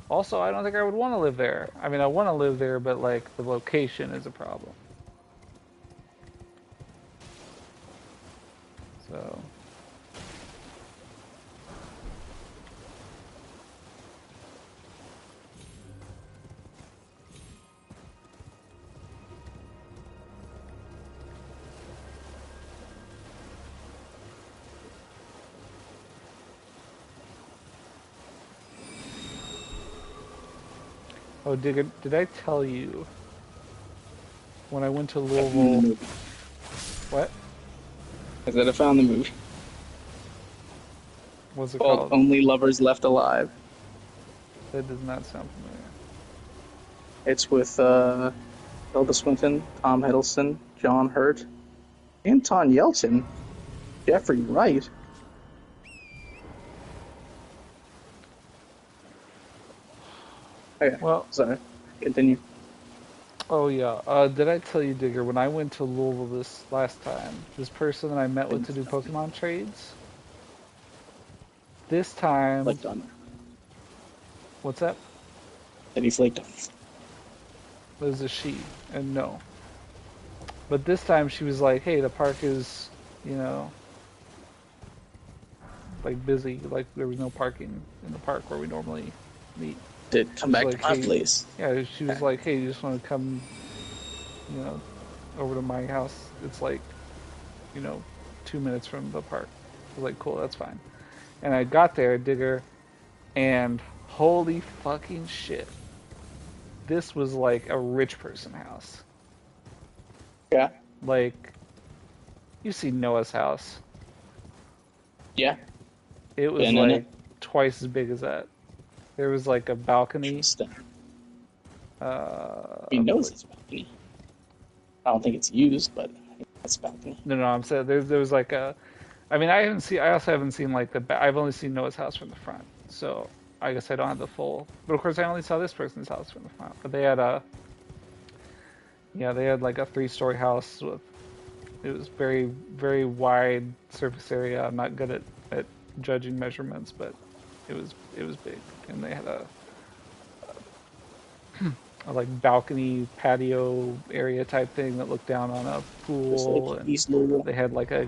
Also, I don't think I would want to live there. I mean, I want to live there, but like the location is a problem. So... Oh, did I tell you when I went to Louisville? What? I said I found the movie. What's it called? Only Lovers Left Alive. That does not sound It's with Tilda Swinton, Tom Hiddleston, John Hurt, Anton Yelchin, Jeffrey Wright. Okay, Well, sorry. Continue. oh yeah. Did I tell you, Digger, when I went to Louisville this last time, this person that I met with to do Pokemon trades, this time, Flicked on her. what's that? That he flaked on. It was a she, and no. But this time she was like, hey, the park is, you know, like busy. Like there was no parking in the park where we normally meet. To come She's back to like, my hey, place. yeah, she was like, hey, you just want to come, you know, over to my house? It's like, you know, 2 minutes from the park. I was like, cool, that's fine. And I got there, Digger, and holy fucking shit. This was like a rich person house. Yeah. Like, you see Noah's house. Yeah. It was Been in it. like twice as big as that. There was like a balcony. Interesting. He A knows it's balcony. I don't think it's used, but it's balcony. No, I'm saying there was like a. I mean, I also haven't seen like I've only seen Noah's house from the front, so I guess I don't have the full. But of course, I only saw this person's house from the front. But they had they had like a 3-story house with. It was very, very wide surface area. I'm not good at judging measurements, but it was big, and they had a like balcony patio area type thing that looked down on a Just pool, like and East Louisville. they had like a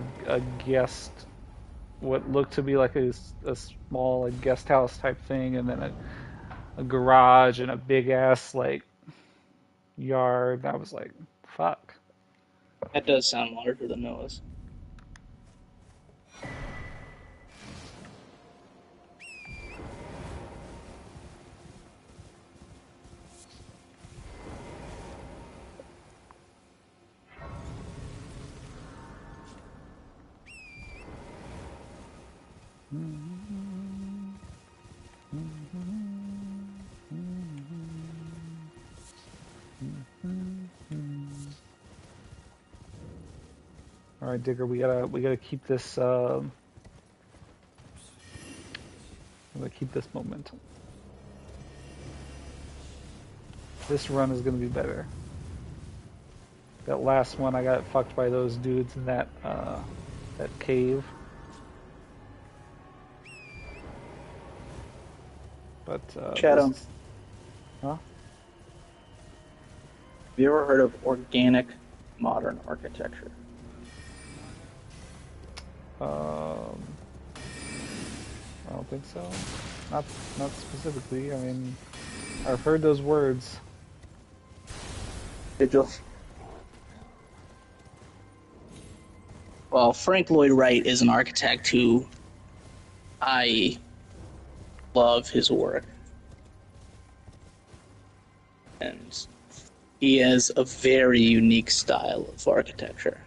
guest, what looked to be like a small like guest house type thing, and then a garage and a big ass like yard. I was like, fuck. That does sound larger than Noah's. All right, Digger, we gotta keep this we gotta keep this momentum. This run is gonna be better. That last one, I got fucked by those dudes in that cave. But Shadow. huh? Have you ever heard of organic modern architecture? I don't think so. Not specifically. I mean, I've heard those words. Vigil. Well, Frank Lloyd Wright is an architect who I love his work. And he has a very unique style of architecture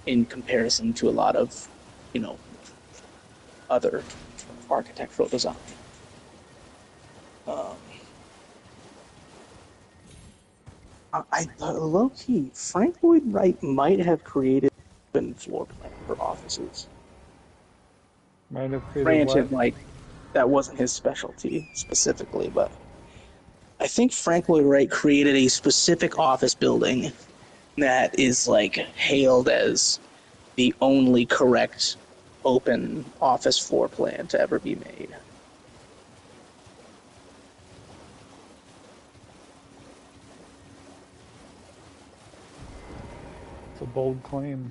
in comparison to a lot of, other architectural design. I low key, Frank Lloyd Wright might have created a floor plan for offices. Might have created Granted, what? like that wasn't his specialty specifically, but I think Frank Lloyd Wright created a specific office building that is like hailed as the only correct open office floor plan to ever be made. It's a bold claim.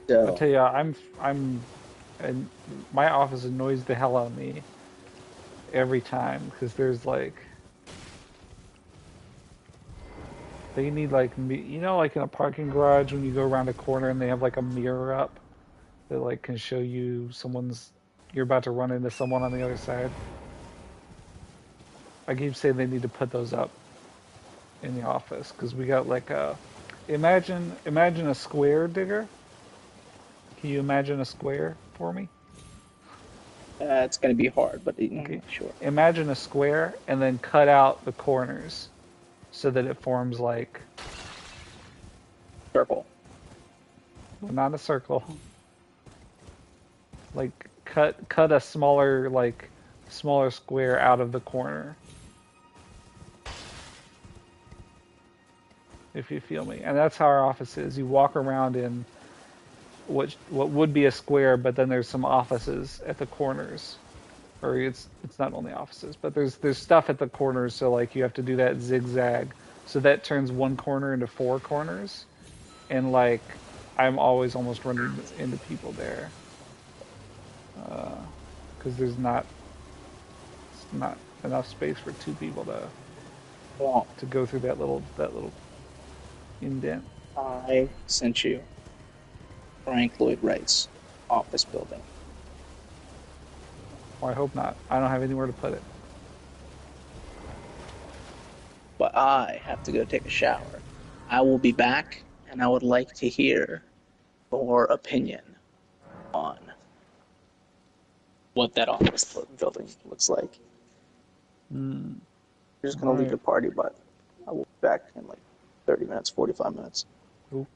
I So, tell you, and my office annoys the hell out of me every time because there's like, they need like like in a parking garage when you go around a corner and they have like a mirror up that like can show you you're about to run into someone on the other side. I keep saying they need to put those up in the office because we got like imagine a square, Digger. Can you imagine a square for me? It's going to be hard, but Okay. sure. Imagine a square and then cut out the corners so that it forms like, Circle. well, not a circle. Like cut a smaller square out of the corner. If you feel me. And that's how our office is. You walk around in what would be a square, but then there's some offices at the corners. Or it's not only offices, but there's stuff at the corners, so like you have to do that zigzag. So that turns one corner into four corners. And like I'm always almost running into people there. Because there's not enough space for two people Well, to go through that little indent. I sent you Frank Lloyd Wright's office building. Well, I hope not. I don't have anywhere to put it. But I have to go take a shower. I will be back, and I would like to hear your opinion on what that office building looks like. Mm, I'm just all going to leave right. the party, but I will be back in like 30 minutes, 45 minutes. Cool.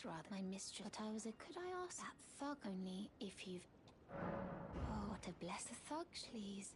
rather my mistress. But I was a... Could I ask that thug only if you've... Oh, what a bless a thug, please.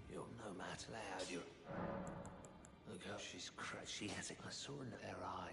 You're no matter loud, you're... Look up, she's crazy. She has it. I saw in her eye.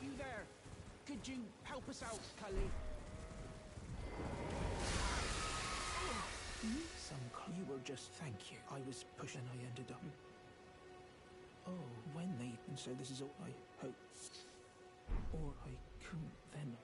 You there? Could you help us out, Cully? You were just... Thank you. I was pushing, I ended up... Oh, when they... And so this is all I hope. Or I couldn't then...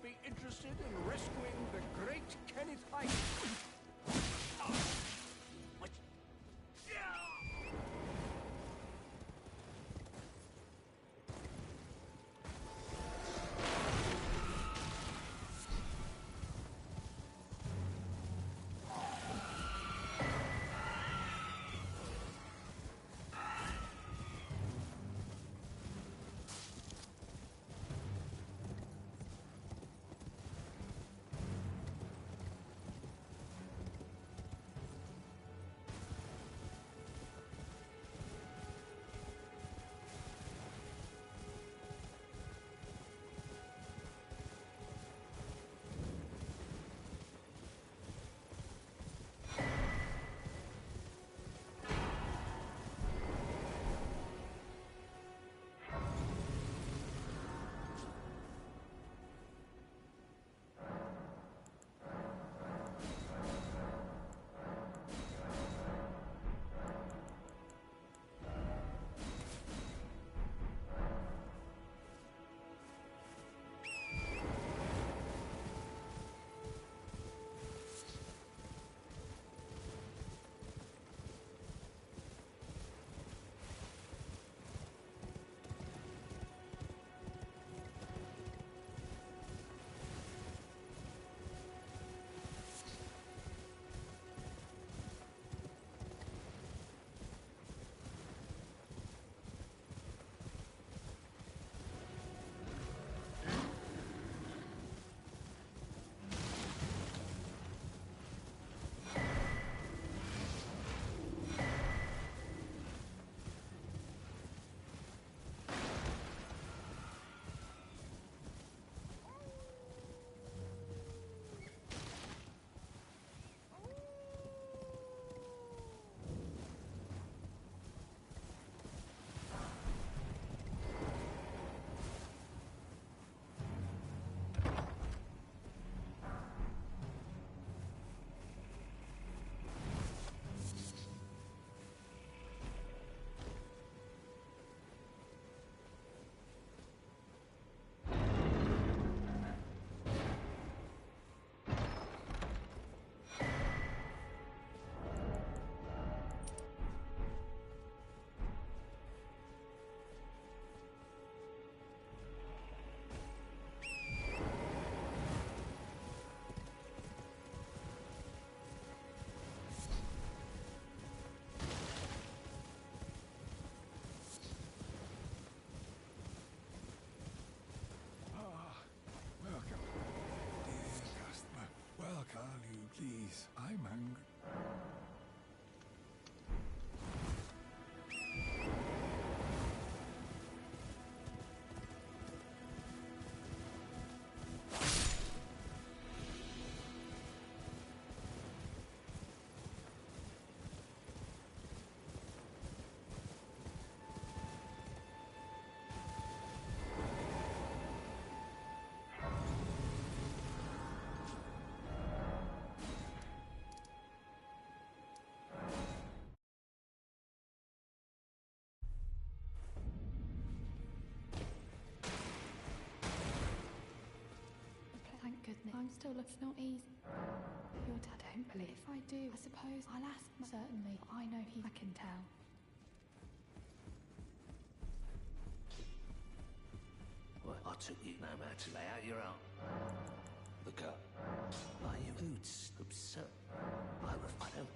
be interested in rescuing the great Kenneth Hyde. What? Please, I'm hungry. Thank goodness. I'm still looking not easy. Your dad don't believe. If I do, I suppose I'll ask him. Certainly. I know I can tell. Well, I took you no matter to lay out your own. Look up. Are you boots absurd? I don't.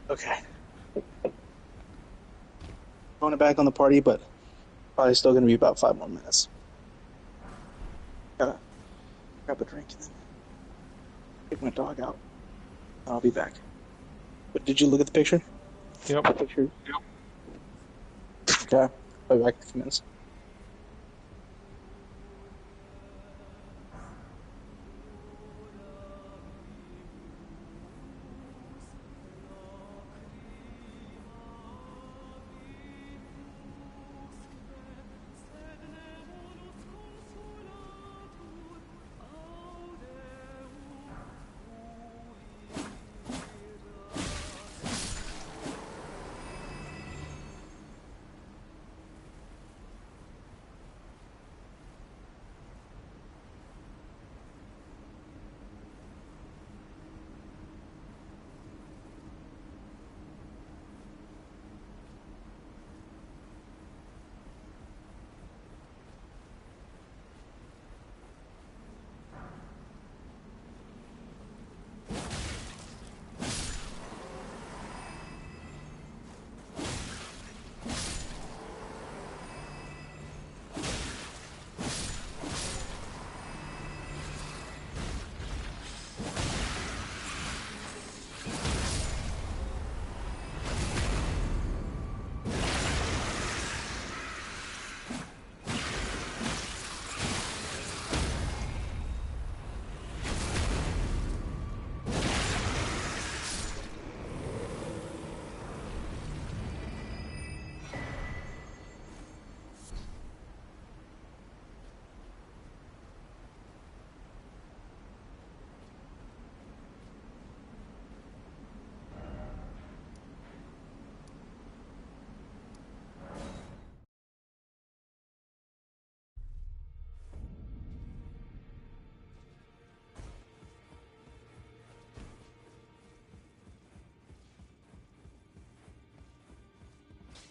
Okay. Going back on the party, but probably still gonna be about 5 more minutes. Gotta grab a drink and then take my dog out. I'll be back. But did you look at the picture? Yep. Picture. Okay. I'll be back in a few minutes.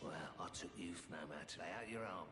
Well, I took you no matter. Lay out your arm.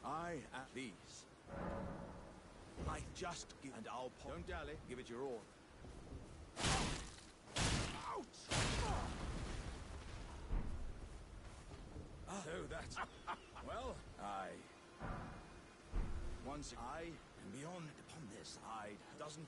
Oh, I at these. I just give, and I'll don't dally. Give it your all. Ouch! So that's well, I once I and beyond upon this I doesn't.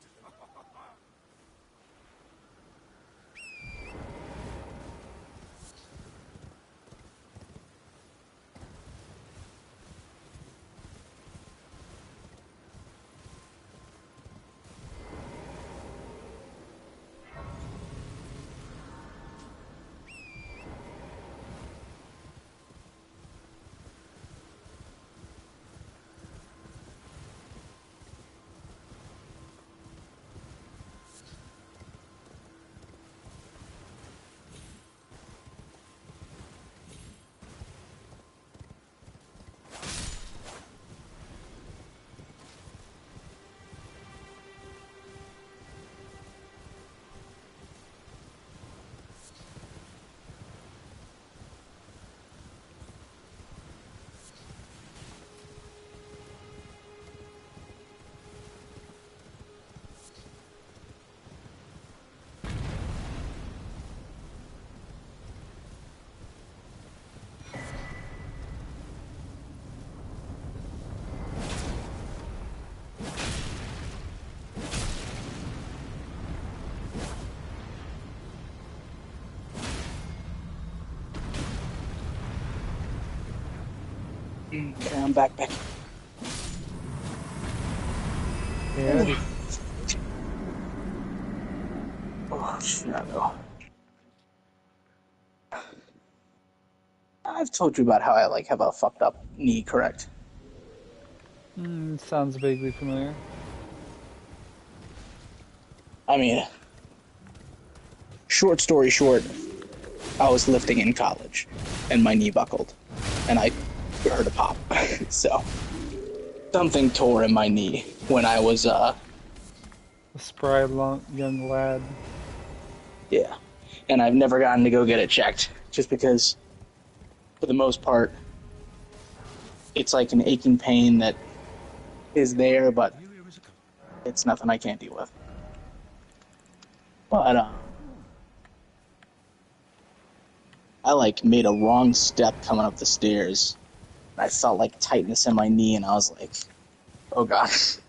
Okay, I'm back. Yeah. Oh, Shadow. I've told you about how I have a fucked up knee, correct? Sounds vaguely familiar. I mean, short story short, I was lifting in college, and my knee buckled, and I heard a pop. So, something tore in my knee when I was, A spry young lad. yeah. And I've never gotten to go get it checked, just because, for the most part, it's like an aching pain that is there, but it's nothing I can't deal with. But, I made a wrong step coming up the stairs. I felt tightness in my knee, and I was like, oh god. This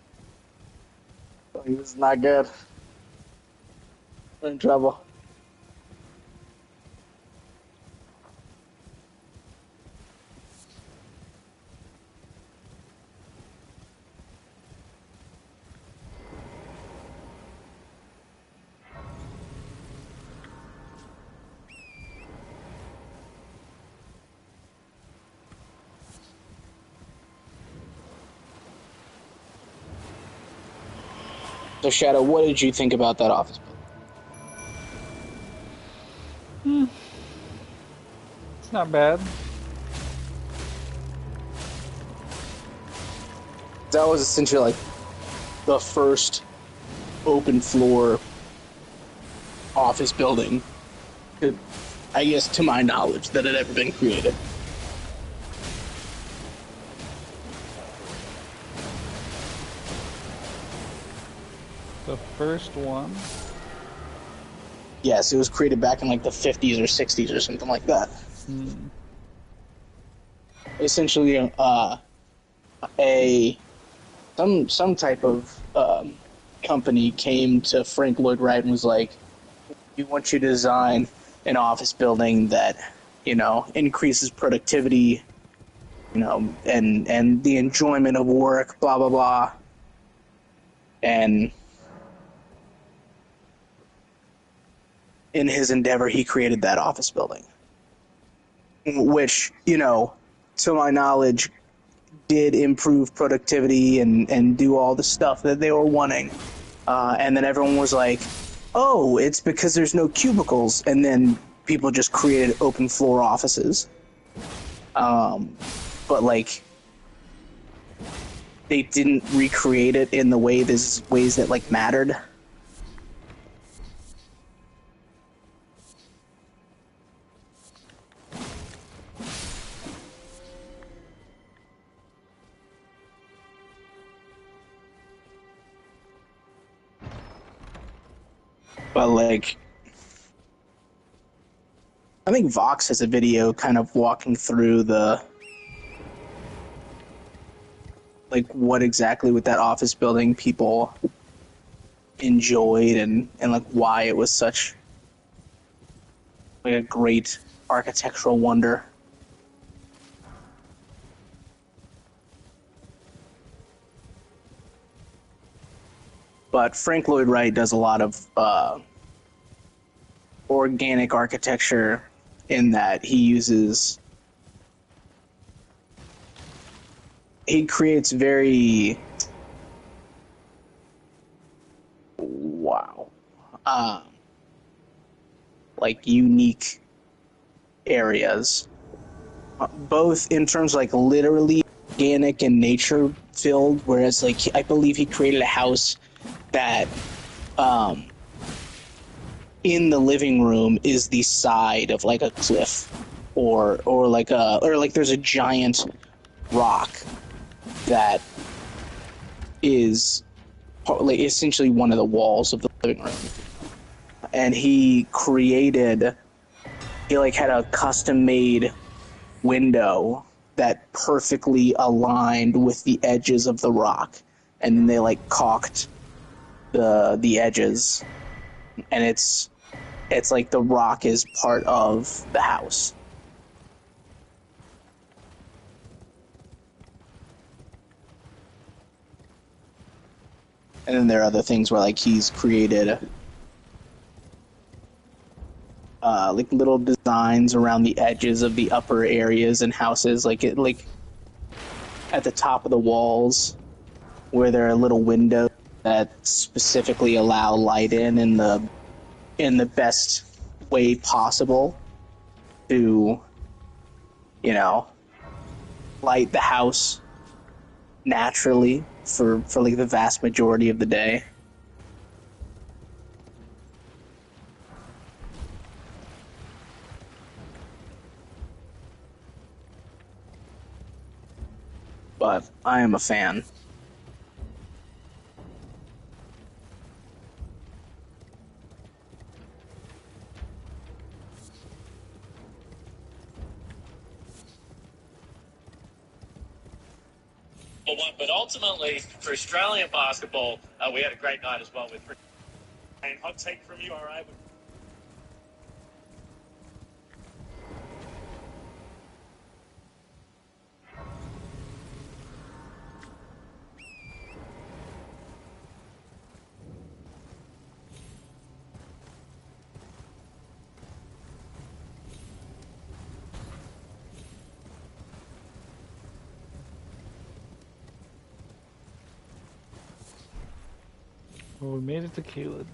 is not good. We're in trouble. So, Shadow, what did you think about that office building? It's not bad. That was essentially the first open floor office building, I guess to my knowledge, that had ever been created. The first one. Yes, it was created back in the 50s or 60s or something like that. Essentially, some type of company came to Frank Lloyd Wright and was like, "We want you to design an office building that, increases productivity, and the enjoyment of work, blah blah blah." And in his endeavor, he created that office building, which, to my knowledge, did improve productivity and do all the stuff that they were wanting. And then everyone was like, oh, it's because there's no cubicles. And then people just created open floor offices. But they didn't recreate it in the ways that mattered. But like, I think Vox has a video kind of walking through the like what exactly with that office building people enjoyed and like why it was such like a great architectural wonder. But Frank Lloyd Wright does a lot of organic architecture in that he creates very like unique areas, both in terms of like literally organic and nature filled, whereas like I believe he created a house that in the living room is the side of like a cliff or like there's a giant rock that is like essentially one of the walls of the living room, and he like had a custom made window that perfectly aligned with the edges of the rock, and then they like caulked the edges, and it's like the rock is part of the house. And then there are other things where like he's created like little designs around the edges of the upper areas and houses, like at the top of the walls where there are little windows that specifically allow light in the best way possible to, you know, light the house naturally for like the vast majority of the day. But I am a fan. But ultimately, for Australian basketball, we had a great night as well with. And hot take from you, all right? Well, we made it to Caleb.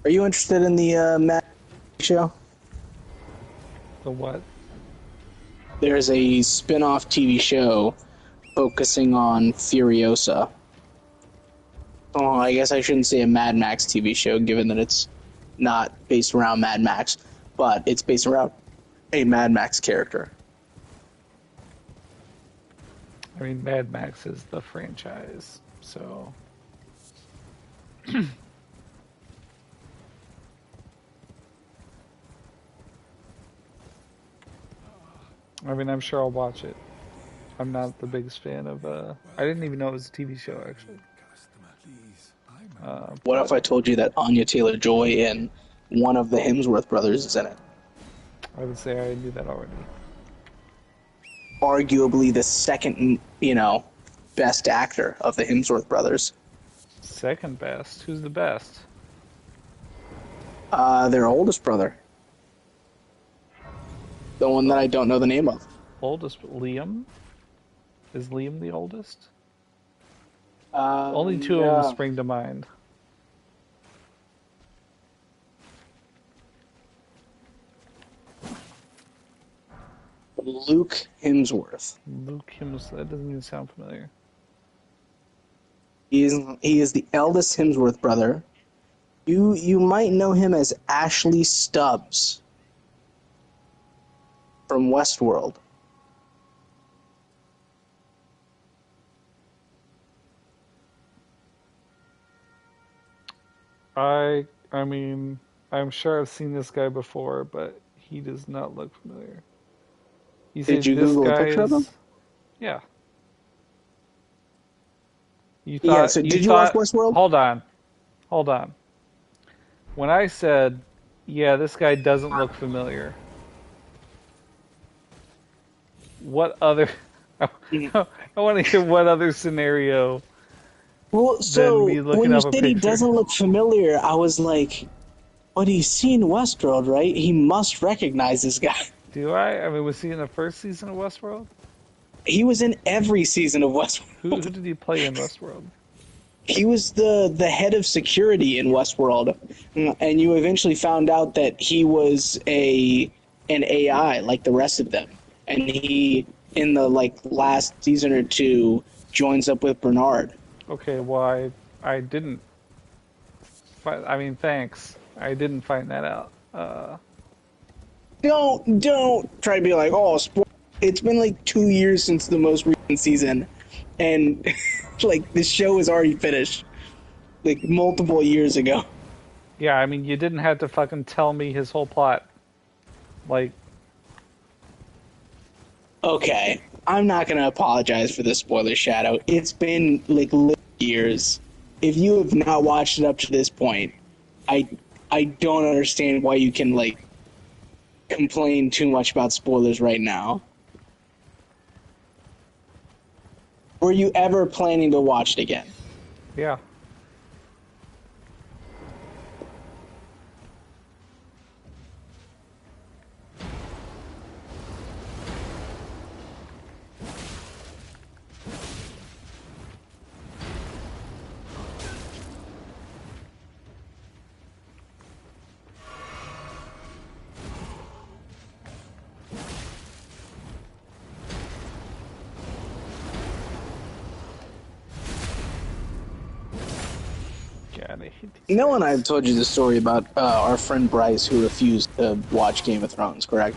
Are you interested in the Mad show? The what? There's a spin-off TV show focusing on Furiosa. Oh, I guess I shouldn't say a Mad Max TV show, given that it's not based around Mad Max, but it's based around a Mad Max character. I mean, Mad Max is the franchise, so... I mean, I'm sure I'll watch it. I'm not the biggest fan of, I didn't even know it was a TV show, actually. What if I told you that Anya Taylor-Joy and one of the Hemsworth brothers is in it? I would say I knew that already. Arguably the second, best actor of the Hemsworth brothers. Second best? Who's the best? Their oldest brother. The one that I don't know the name of. Oldest? Liam? Is Liam the oldest? Only two of them spring to mind. Luke Hemsworth. Luke Hemsworth. That doesn't even sound familiar. He is the eldest Hemsworth brother. You might know him as Ashley Stubbs. from Westworld. I mean, I'm sure I've seen this guy before, but he does not look familiar. You say Did you this Google a guy picture of him? is, yeah. Yeah, so You did you watch thought, Westworld? hold on. When I said, yeah, this guy doesn't look familiar, what other, I want to hear what other scenario Well, than so me looking when you up a said he picture. doesn't look familiar, I was like, but he's seen Westworld, right? He must recognize this guy. Do I? I mean, was he in the first season of Westworld? He was in every season of Who Westworld. did he play in Westworld? He was the head of security in Westworld, and you eventually found out that he was an AI like the rest of them, and he in the last season or two joins up with Bernard. Okay, well, I didn't. I mean, thanks. I didn't find that out. Don't try to be like, oh, it's been like 2 years since the most recent season, and like the show is already finished, like multiple years ago. Yeah, I mean, you didn't have to fucking tell me his whole plot. Like, Okay, I'm not gonna apologize for the spoiler, Shadow. It's been like years. If you have not watched it up to this point, I don't understand why you can like complain too much about spoilers right now. Were you ever planning to watch it again? yeah. God, I hate these No one guys. I've told you the story about our friend Bryce who refused to watch Game of Thrones, correct?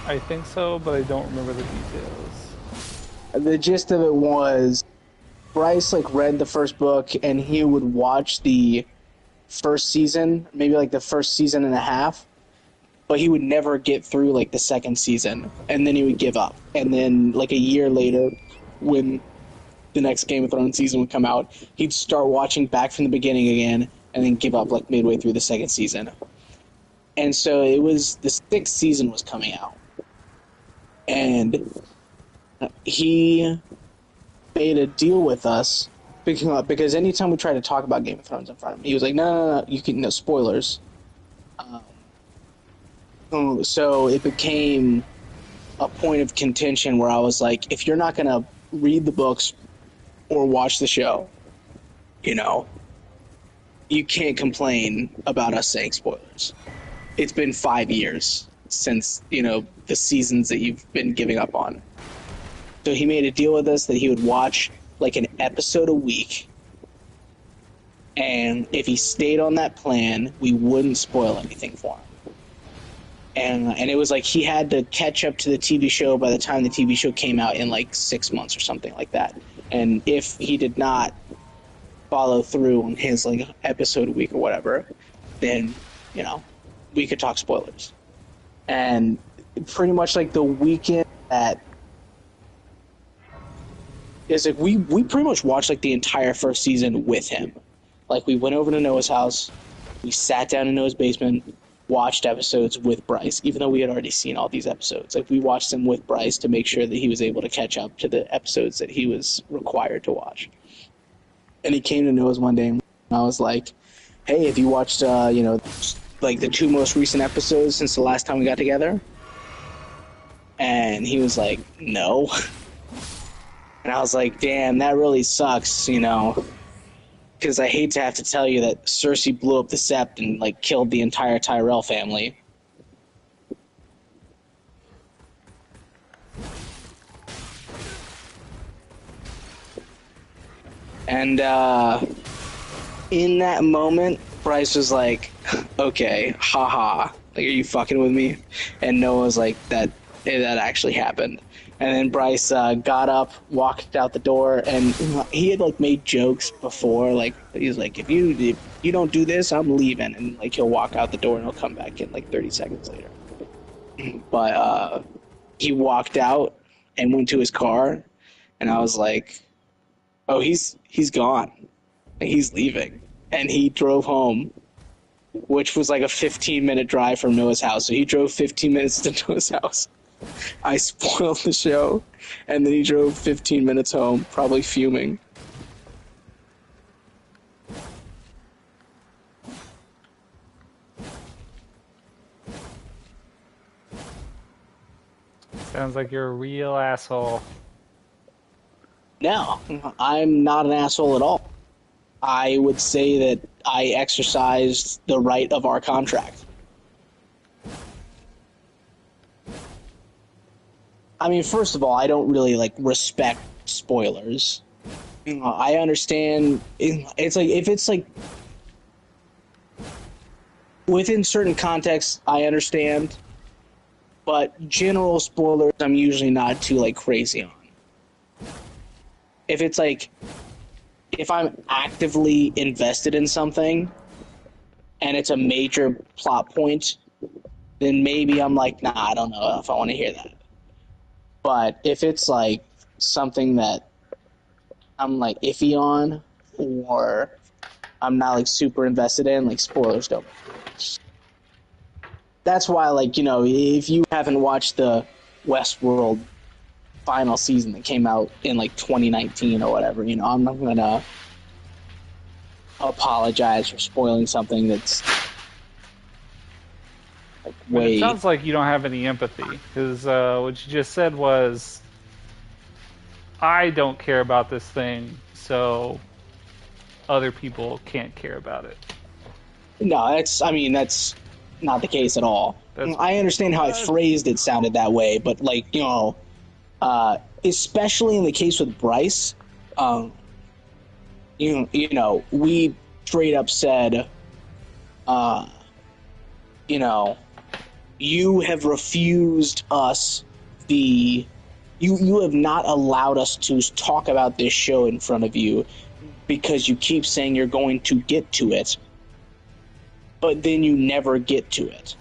I think so, but I don't remember the details. The gist of it was Bryce like read the first book and he would watch the first season, maybe like the first season and a half, but he would never get through like the second season, and then he would give up. And then like a year later, when the next Game of Thrones season would come out, he'd start watching back from the beginning again, and then give up like midway through the second season. And so it was the sixth season was coming out, and he made a deal with us because anytime we tried to talk about Game of Thrones in front of him, he was like, no, you can, no spoilers. So it became a point of contention where I was like, if you're not going to read the books or watch the show, you know, you can't complain about us saying spoilers. It's been 5 years since, you know, the seasons that you've been giving up on. So he made a deal with us that he would watch like an episode a week, and if he stayed on that plan, we wouldn't spoil anything for him. And it was like he had to catch up to the TV show by the time the TV show came out in like 6 months or something like that. And if he did not follow through on his like episode a week or whatever, then, you know, we could talk spoilers. And pretty much like the weekend that is like we pretty much watched like the entire first season with him. Like we went over to Noah's house, we sat down in Noah's basement, watched episodes with Bryce, even though we had already seen all these episodes. Like we watched them with Bryce to make sure that he was able to catch up to the episodes that he was required to watch. And he came to Noah's one day, and I was like, "Hey, have you watched, you know, like the 2 most recent episodes since the last time we got together?" And he was like, "No." And I was like, "Damn, that really sucks, you know." Because I hate to have to tell you that Cersei blew up the Sept and like killed the entire Tyrell family. And in that moment, Bryce was like, "Okay, haha, Like, are you fucking with me? And Noah was like, that actually happened. And then Bryce got up, walked out the door, and he had like made jokes before. Like he was like, if you don't do this, I'm leaving. And like he'll walk out the door and he'll come back in like 30 seconds later. But he walked out and went to his car, and I was like, oh, he's gone. He's leaving. And he drove home, which was like a 15-minute drive from Noah's house. So he drove 15 minutes to Noah's house. I spoiled the show, and then he drove 15 minutes home, probably fuming. Sounds like you're a real asshole. No, I'm not an asshole at all. I would say that I exercised the right of our contract. I mean, first of all, I don't really like respect spoilers. I understand. It's like if it's like within certain contexts, I understand. But general spoilers, I'm usually not too like crazy on. If it's like, if I'm actively invested in something, and it's a major plot point, then maybe I'm like, nah, I don't know if I want to hear that. But if it's like something that I'm like iffy on, or I'm not like super invested in, like spoilers don't. That's why, like, you know, if you haven't watched the Westworld final season that came out in like 2019 or whatever, you know, I'm not gonna apologize for spoiling something that's like way. It sounds like you don't have any empathy, because what you just said was, I don't care about this thing, so other people can't care about it. No, that's not the case at all. I understand how I phrased it sounded that way, but like, you know, especially in the case with Bryce, you know, we straight up said, you know, you have refused us you have not allowed us to talk about this show in front of you because you keep saying you're going to get to it, but then you never get to it.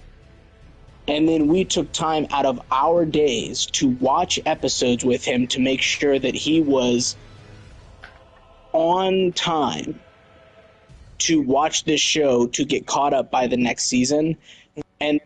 And then we took time out of our days to watch episodes with him to make sure that he was on time to watch this show to get caught up by the next season. And